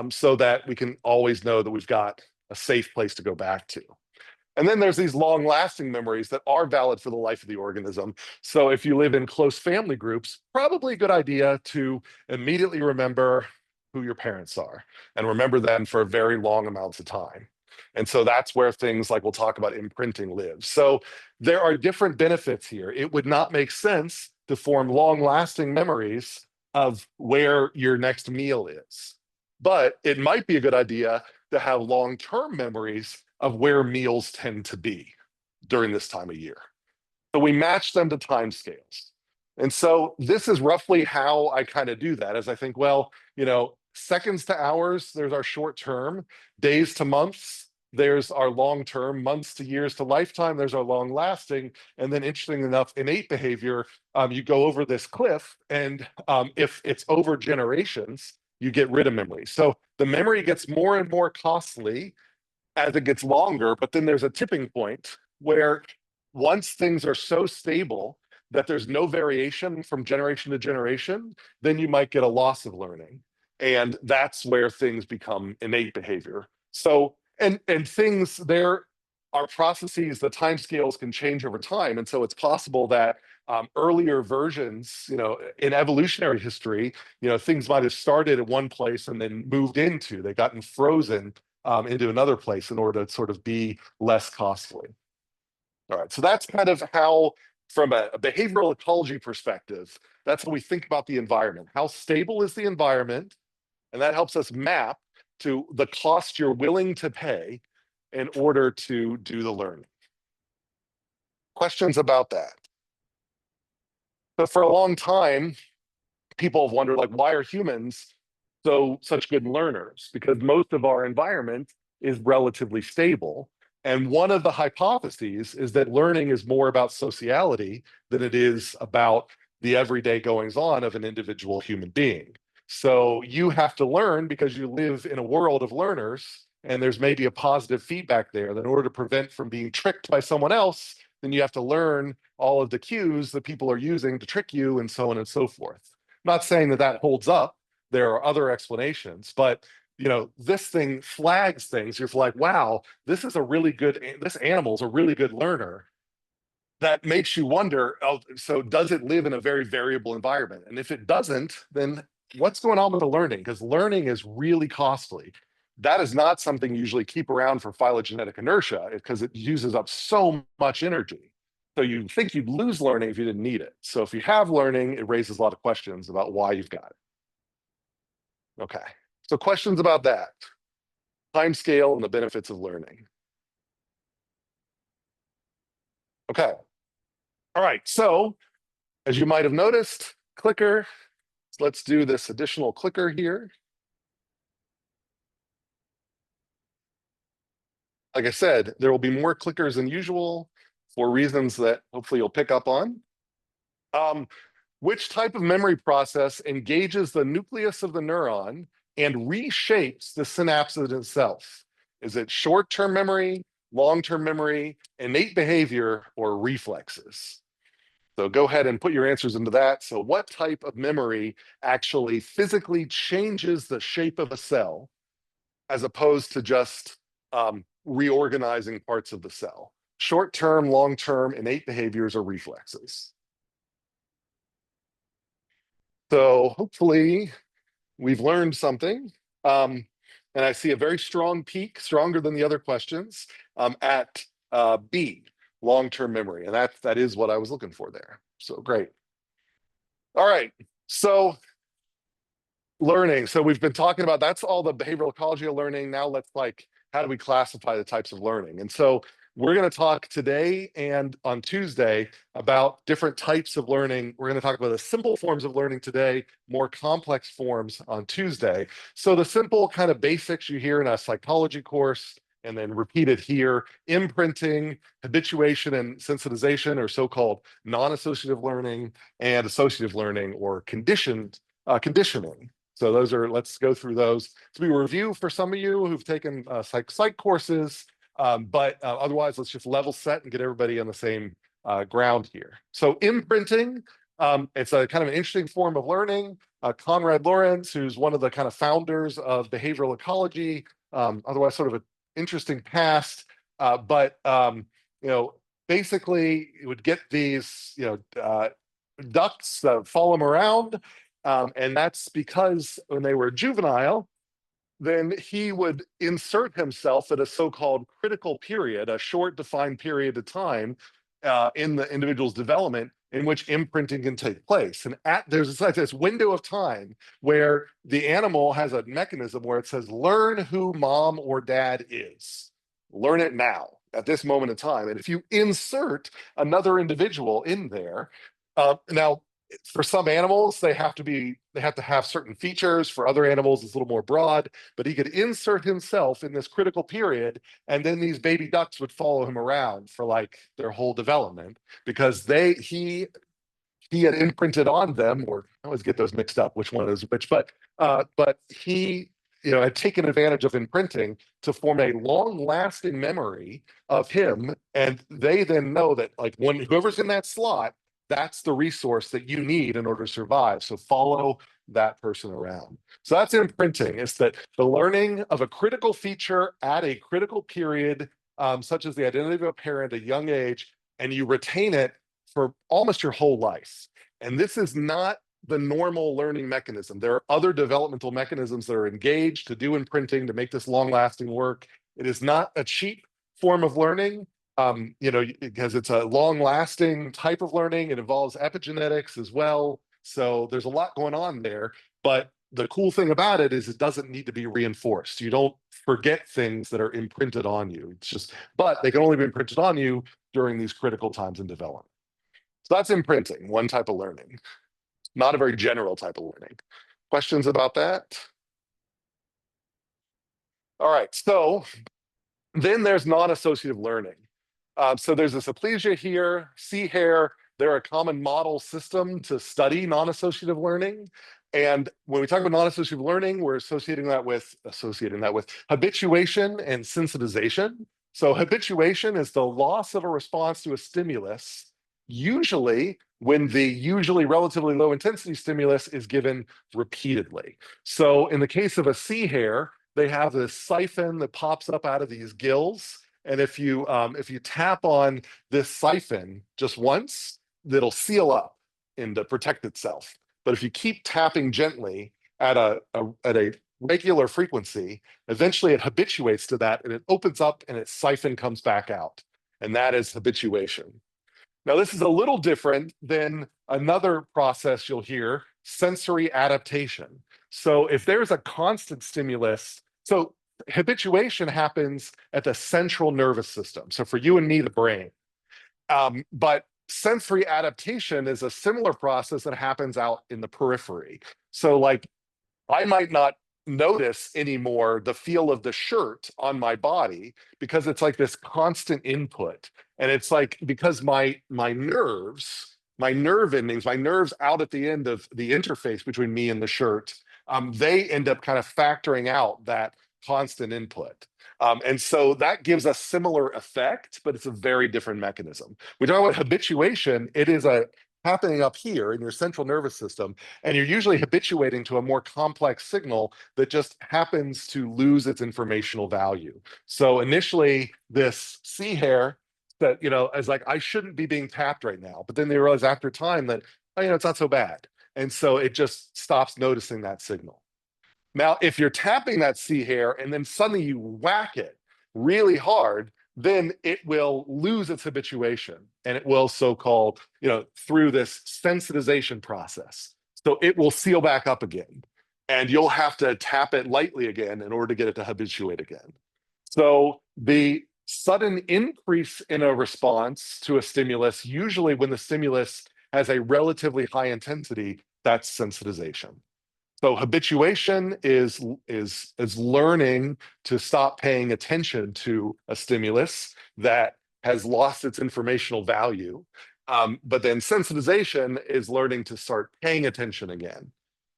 so that we can always know that we've got a safe place to go back to. And then there's these long-lasting memories that are valid for the life of the organism. So if you live in close family groups, probably a good idea to immediately remember who your parents are and remember them for very long amounts of time. And so that's where things like we'll talk about imprinting live. So there are different benefits here. It would not make sense to form long-lasting memories of where your next meal is. But it might be a good idea to have long-term memories of where meals tend to be during this time of year. So we match them to timescales. And so this is roughly how I kind of do that, as I think, well, seconds to hours, there's our short term, days to months, there's our long term, months to years to lifetime, there's our long lasting. And then interesting enough, innate behavior, you go over this cliff, and if it's over generations, you get rid of memory. So the memory gets more and more costly as it gets longer, but then there's a tipping point where once things are so stable that there's no variation from generation to generation, then you might get a loss of learning. And that's where things become innate behavior. So, and things, there are processes, the timescales can change over time. And so it's possible that earlier versions, in evolutionary history, things might have started at one place and then moved into, they've gotten frozen into another place in order to sort of be less costly. All right, so that's kind of how, from a behavioral ecology perspective, that's how we think about the environment. How stable is the environment? And that helps us map to the cost you're willing to pay in order to do the learning. Questions about that? So for a long time, people have wondered, like, why are humans such good learners? Because most of our environment is relatively stable. And one of the hypotheses is that learning is more about sociality than it is about the everyday goings on of an individual human being. So you have to learn because you live in a world of learners, and there's maybe a positive feedback there that in order to prevent from being tricked by someone else, then you have to learn all of the cues that people are using to trick you, and so on and so forth. I'm not saying that that holds up. There are other explanations, but this thing flags things. You're like, wow, this animal's a really good learner. That makes you wonder, oh, so does it live in a very variable environment? And if it doesn't, then what's going on with the learning? Because learning is really costly. That is not something you usually keep around for phylogenetic inertia because it uses up so much energy. So you think you'd lose learning if you didn't need it. So if you have learning, it raises a lot of questions about why you've got it. Okay, so questions about that. Time scale and the benefits of learning. Okay. All right, so as you might have noticed, clicker. So let's do this additional clicker here. Like I said, there will be more clickers than usual for reasons that hopefully you'll pick up on. Which type of memory process engages the nucleus of the neuron and reshapes the synapse itself? Is it short-term memory, long-term memory, innate behavior, or reflexes? So go ahead and put your answers into that. So what type of memory actually physically changes the shape of a cell as opposed to just reorganizing parts of the cell? Short-term, long-term, innate behaviors, or reflexes? So hopefully we've learned something. And I see a very strong peak, stronger than the other questions, at B, long-term memory. And that is what I was looking for there. So great. All right. So learning. So we've been talking about, that's all the behavioral ecology of learning. Now let's how do we classify the types of learning? And so we're going to talk today and on Tuesday about different types of learning. We're going to talk about the simple forms of learning today, more complex forms on Tuesday. So the simple kind of basics you hear in a psychology course and then repeated here: imprinting, habituation, and sensitization, or so-called non-associative learning, and associative learning, or conditioning. So those are, let's go through those. So we review for some of you who've taken psych courses, but otherwise let's just level set and get everybody on the same ground here. So imprinting, it's a kind of an interesting form of learning. Konrad Lorenz, who's one of the kind of founders of behavioral ecology, otherwise sort of an interesting past, but basically it would get these, ducks, follow them around. And that's because when they were juvenile, then he would insert himself at a so-called critical period, a short defined period of time in the individual's development in which imprinting can take place. And there's like this window of time where the animal has a mechanism where it says, learn who mom or dad is. Learn it now at this moment in time. And if you insert another individual in there, now for some animals, they have to have certain features. For other animals, it's a little more broad, but he could insert himself in this critical period, and then these baby ducks would follow him around for like their whole development because he had imprinted on them, or I always get those mixed up, which one is which, but he had taken advantage of imprinting to form a long-lasting memory of him, and they then know that like when whoever's in that slot, that's the resource that you need in order to survive. So follow that person around. So that's imprinting. It's that the learning of a critical feature at a critical period, such as the identity of a parent at a young age, and you retain it for almost your whole life. And this is not the normal learning mechanism. There are other developmental mechanisms that are engaged to do imprinting to make this long-lasting work. It is not a cheap form of learning, because it's a long-lasting type of learning. It involves epigenetics as well. So there's a lot going on there. But the cool thing about it is it doesn't need to be reinforced. You don't forget things that are imprinted on you. It's just, but they can only be imprinted on you during these critical times in development. So that's imprinting, one type of learning, not a very general type of learning. Questions about that? All right, so then there's non-associative learning. So there's this aplysia here, C hair. They're a common model system to study non-associative learning. And when we talk about non-associative learning, we're associating that with habituation and sensitization. So habituation is the loss of a response to a stimulus, usually when the usually relatively low intensity stimulus is given repeatedly. So in the case of a sea hare, they have this siphon that pops up out of these gills. And if you tap on this siphon just once, it'll seal up and to protect itself. But if you keep tapping gently at a regular frequency, eventually it habituates to that and it opens up and its siphon comes back out. And that is habituation. Now, this is a little different than another process you'll hear, sensory adaptation. So if there's a constant stimulus, so habituation happens at the central nervous system. So for you and me, the brain. But sensory adaptation is a similar process that happens out in the periphery. So like I might not notice anymore the feel of the shirt on my body because it's like this constant input. And it's like because my nerves, my nerve endings, my nerves out at the end of the interface between me and the shirt, they end up kind of factoring out that constant input. And so that gives a similar effect, but it's a very different mechanism. We talk about habituation, it is a happening up here in your central nervous system, and you're usually habituating to a more complex signal that just happens to lose its informational value. So initially, this sea hare that, is like, I shouldn't be being tapped right now. But then they realize after time that, oh, it's not so bad. And so it just stops noticing that signal. Now, if you're tapping that sea hare and then suddenly you whack it really hard, then it will lose its habituation and it will so-called, through this sensitization process. So it will seal back up again and you'll have to tap it lightly again in order to get it to habituate again. So the sudden increase in a response to a stimulus, usually when the stimulus has a relatively high intensity, that's sensitization. So habituation is learning to stop paying attention to a stimulus that has lost its informational value. But then sensitization is learning to start paying attention again.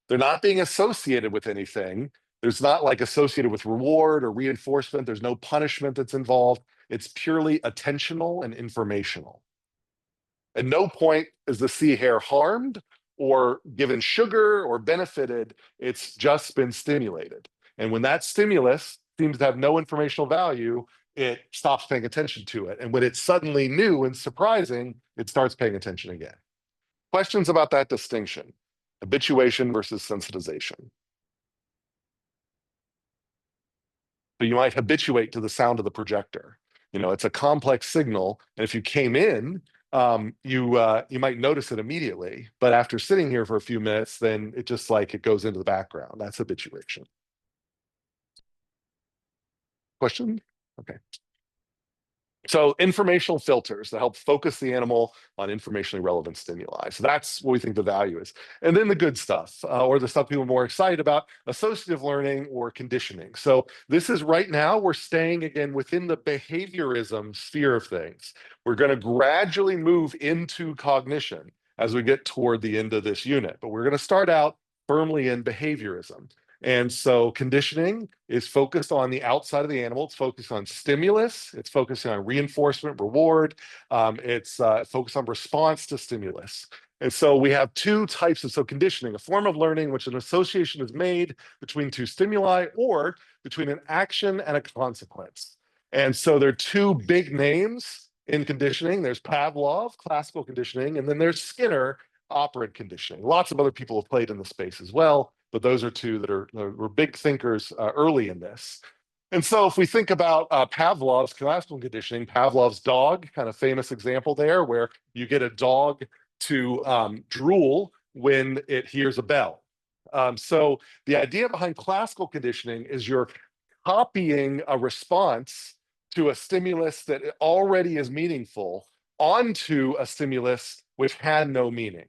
They're not being associated with anything. There's not like associated with reward or reinforcement. There's no punishment that's involved. It's purely attentional and informational. At no point is the sea hare harmed or given sugar or benefited. It's just been stimulated. And when that stimulus seems to have no informational value, it stops paying attention to it. And when it's suddenly new and surprising, it starts paying attention again. Questions about that distinction? Habituation versus sensitization. So you might habituate to the sound of the projector. It's a complex signal, and if you came in, you might notice it immediately, but after sitting here for a few minutes, then it goes into the background. That's habituation. Question? Okay. So informational filters that help focus the animal on informationally relevant stimuli. So that's what we think the value is. And then the good stuff, or the stuff people are more excited about, associative learning or conditioning. So this is right now, we're staying again within the behaviorism sphere of things. We're going to gradually move into cognition as we get toward the end of this unit, but we're going to start out firmly in behaviorism. And so conditioning is focused on the outside of the animal. It's focused on stimulus. It's focusing on reinforcement, reward. It's focused on response to stimulus. And so we have two types of, so conditioning, a form of learning which an association is made between two stimuli or between an action and a consequence. And so there are two big names in conditioning. There's Pavlov, classical conditioning, and then there's Skinner, operant conditioning. Lots of other people have played in the space as well, but those are two that were big thinkers early in this. And so if we think about Pavlov's classical conditioning, Pavlov's dog, kind of famous example there, where you get a dog to drool when it hears a bell. So the idea behind classical conditioning is you're copying a response to a stimulus that already is meaningful onto a stimulus which had no meaning.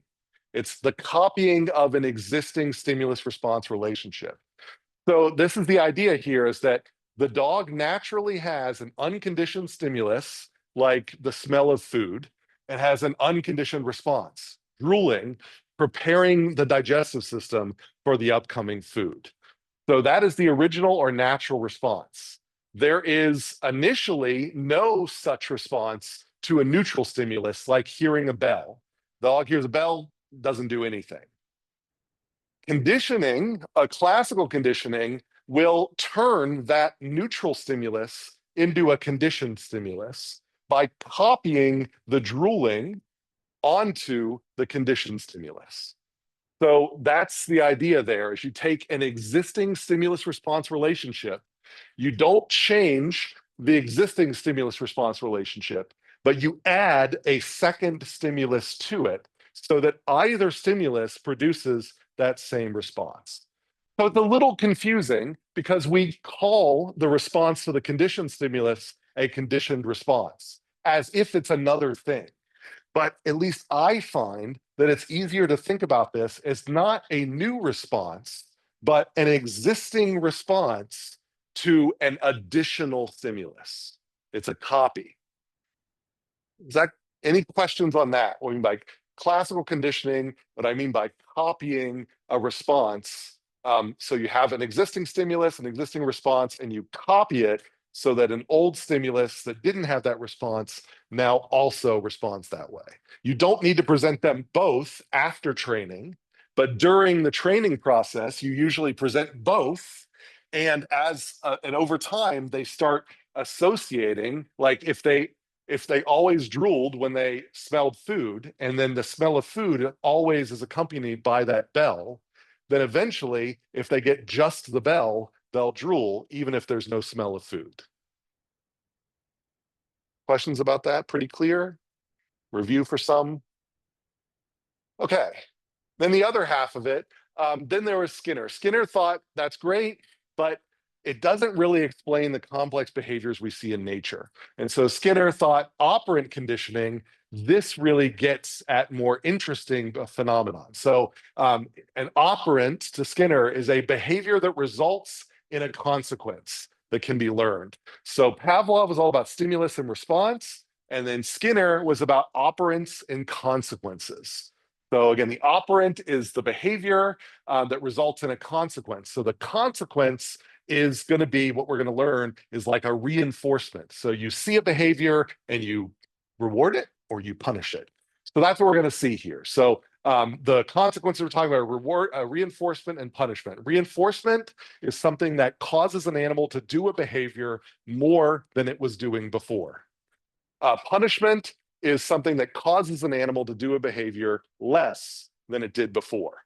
It's the copying of an existing stimulus response relationship. So this is the idea here, is that the dog naturally has an unconditioned stimulus, like the smell of food, and has an unconditioned response, drooling, preparing the digestive system for the upcoming food. So that is the original or natural response. There is initially no such response to a neutral stimulus, like hearing a bell. The dog hears a bell, doesn't do anything. Conditioning, a classical conditioning, will turn that neutral stimulus into a conditioned stimulus by copying the drooling onto the conditioned stimulus. So that's the idea there, is you take an existing stimulus response relationship, you don't change the existing stimulus response relationship, but you add a second stimulus to it so that either stimulus produces that same response. So it's a little confusing because we call the response to the conditioned stimulus a conditioned response, as if it's another thing. But at least I find that it's easier to think about this as not a new response, but an existing response to an additional stimulus. It's a copy. Is that any questions on that? What I mean by classical conditioning, what I mean by copying a response. So you have an existing stimulus, an existing response, and you copy it so that an old stimulus that didn't have that response now also responds that way. You don't need to present them both after training, but during the training process, you usually present both. And over time, they start associating, like if they always drooled when they smelled food, and then the smell of food always is accompanied by that bell, then eventually, if they get just the bell, they'll drool, even if there's no smell of food. Questions about that? Pretty clear? Review for some? Okay. Then the other half of it, then there was Skinner. Skinner thought that's great, but it doesn't really explain the complex behaviors we see in nature. And so Skinner thought operant conditioning, this really gets at more interesting phenomenon. So an operant to Skinner is a behavior that results in a consequence that can be learned. So Pavlov was all about stimulus and response, and then Skinner was about operants and consequences. So again, the operant is the behavior that results in a consequence. So the consequence is going to be, what we're going to learn is like a reinforcement. So you see a behavior and you reward it or you punish it. So that's what we're going to see here. So the consequences we're talking about are reinforcement and punishment. Reinforcement is something that causes an animal to do a behavior more than it was doing before. Punishment is something that causes an animal to do a behavior less than it did before.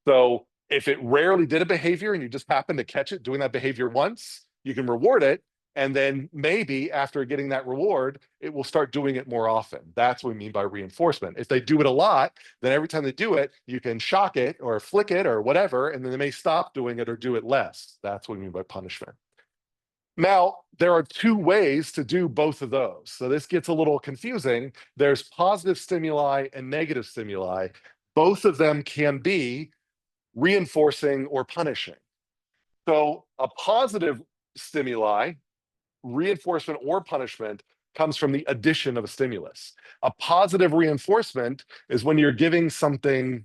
So if it rarely did a behavior and you just happen to catch it doing that behavior once, you can reward it, and then maybe after getting that reward, it will start doing it more often. That's what we mean by reinforcement. If they do it a lot, then every time they do it, you can shock it or flick it or whatever, and then they may stop doing it or do it less. That's what we mean by punishment. Now, there are two ways to do both of those. So this gets a little confusing. There's positive stimuli and negative stimuli. Both of them can be reinforcing or punishing. So a positive stimuli, reinforcement or punishment, comes from the addition of a stimulus. A positive reinforcement is when you're giving something,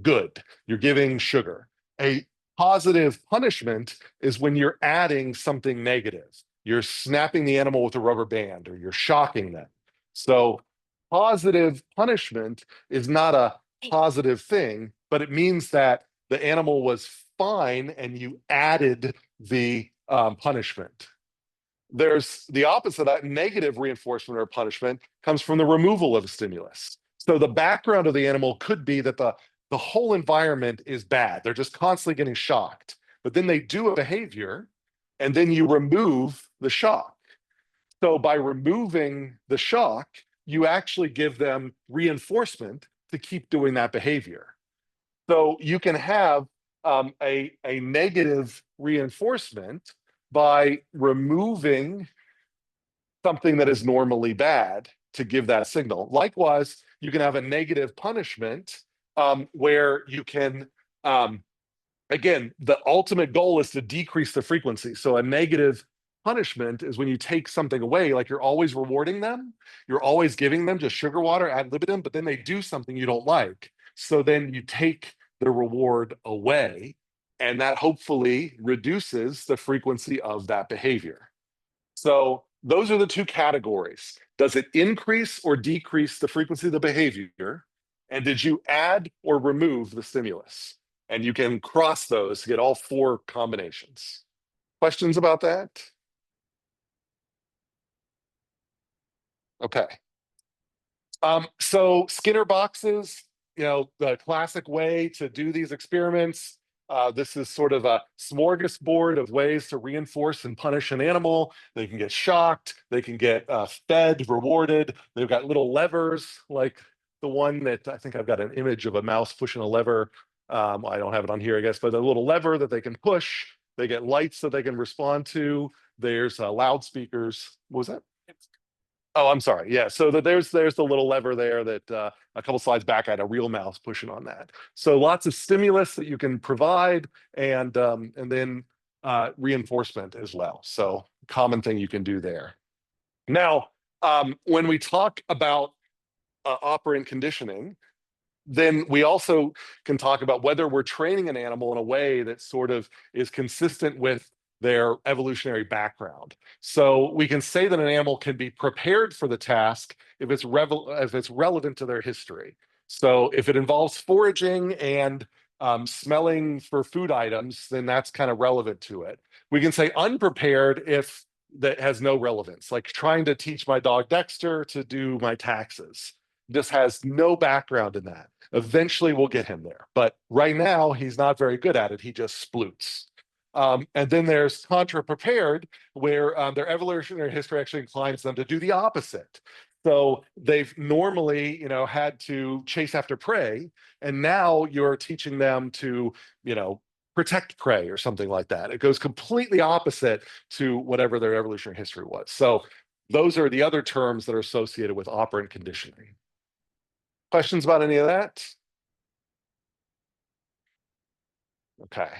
good. You're giving sugar. A positive punishment is when you're adding something negative. You're snapping the animal with a rubber band, or you're shocking them. So positive punishment is not a positive thing, but it means that the animal was fine and you added the punishment. There's the opposite of that. Negative reinforcement or punishment comes from the removal of a stimulus. So the background of the animal could be that the whole environment is bad. They're just constantly getting shocked. But then they do a behavior, and then you remove the shock. So by removing the shock, you actually give them reinforcement to keep doing that behavior. So you can have a negative reinforcement by removing something that is normally bad to give that signal. Likewise, you can have a negative punishment where you can, again, the ultimate goal is to decrease the frequency. So a negative punishment is when you take something away, like you're always rewarding them, you're always giving them just sugar water ad libitum, but then they do something you don't like. So then you take the reward away, and that hopefully reduces the frequency of that behavior. So those are the two categories. Does it increase or decrease the frequency of the behavior? And did you add or remove the stimulus? And you can cross those to get all four combinations. Questions about that? Okay. So Skinner boxes, the classic way to do these experiments. This is sort of a smorgasbord of ways to reinforce and punish an animal. They can get shocked, they can get fed, rewarded. They've got little levers like the one that I think I've got an image of a mouse pushing a lever. I don't have it on here, I guess, but a little lever that they can push. They get lights that they can respond to. There's loudspeakers. What was that? Oh, I'm sorry. Yeah. So there's the little lever there that a couple slides back I had a real mouse pushing on that. So lots of stimulus that you can provide, and then reinforcement as well. So common thing you can do there. Now, when we talk about operant conditioning, then we also can talk about whether we're training an animal in a way that sort of is consistent with their evolutionary background. So we can say that an animal can be prepared for the task if it's relevant to their history. So if it involves foraging and smelling for food items, then that's kind of relevant to it. We can say unprepared if that has no relevance, like trying to teach my dog Dexter to do my taxes. This has no background in that. Eventually we'll get him there. But right now, he's not very good at it. He just sploots. And then there's contra-prepared, where their evolutionary history actually inclines them to do the opposite. So they've normally, had to chase after prey, and now you're teaching them to, protect prey or something like that. It goes completely opposite to whatever their evolutionary history was. So those are the other terms that are associated with operant conditioning. Questions about any of that? Okay.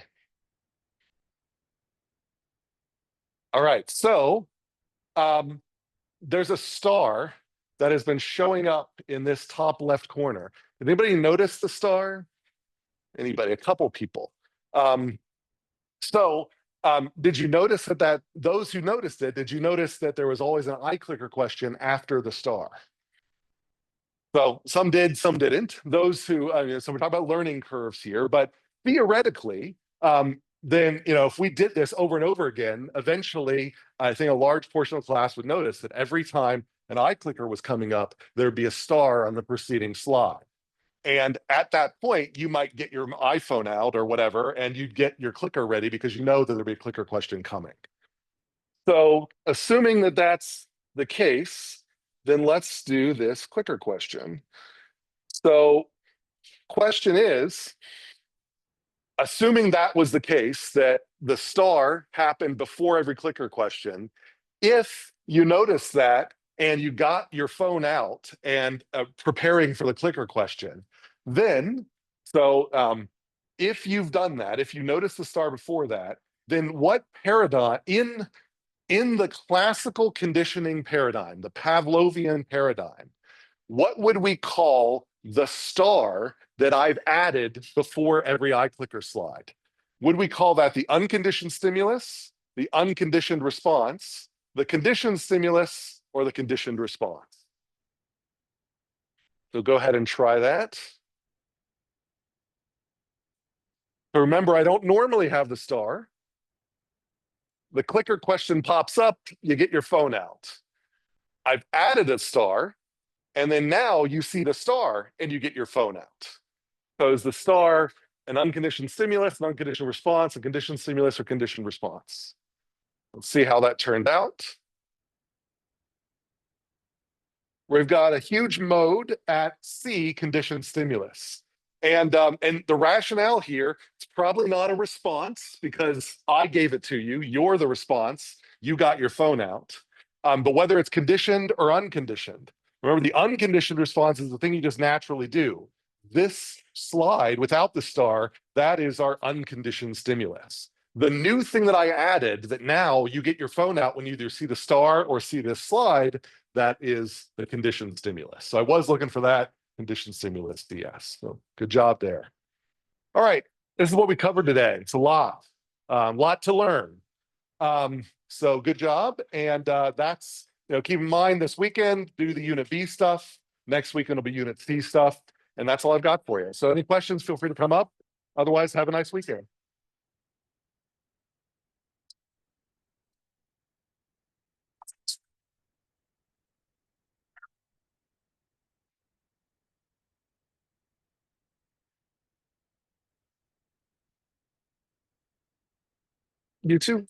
All right, so there's a star that has been showing up in this top left corner. Did anybody notice the star? Anybody? A couple people. Did you notice that those who noticed it, did you notice that there was always an iClicker question after the star? So some did, some didn't. Those who, so we're talking about learning curves here, but theoretically, then, if we did this over and over again, eventually, I think a large portion of the class would notice that every time an iClicker was coming up, there'd be a star on the preceding slide. And at that point, you might get your iPhone out or whatever, and you'd get your clicker ready because you know that there'd be a clicker question coming. So assuming that that's the case, then let's do this clicker question. So question is, assuming that was the case, that the star happened before every clicker question, if you notice that and you got your phone out and preparing for the clicker question, then, if you've done that, if you notice the star before that, then what paradigm, in the classical conditioning paradigm, the Pavlovian paradigm, what would we call the star that I've added before every iClicker slide? Would we call that the unconditioned stimulus, the unconditioned response, the conditioned stimulus, or the conditioned response? So go ahead and try that. So remember, I don't normally have the star. The clicker question pops up, you get your phone out. I've added a star, and then now you see the star and you get your phone out. So is the star an unconditioned stimulus, an unconditioned response, a conditioned stimulus, or conditioned response? Let's see how that turned out. We've got a huge mode at C, conditioned stimulus. And the rationale here, it's probably not a response because I gave it to you. You're the response. You got your phone out. But whether it's conditioned or unconditioned, remember the unconditioned response is the thing you just naturally do. This slide without the star, that is our unconditioned stimulus. The new thing that I added that now you get your phone out when you either see the star or see this slide, that is the conditioned stimulus. So I was looking for that conditioned stimulus DS. So good job there. All right, this is what we covered today. It's a lot to learn. So good job. And that's, keep in mind this weekend, do the Unit B stuff. Next weekend will be Unit C stuff. And that's all I've got for you. So any questions, feel free to come up. Otherwise, have a nice weekend. You too.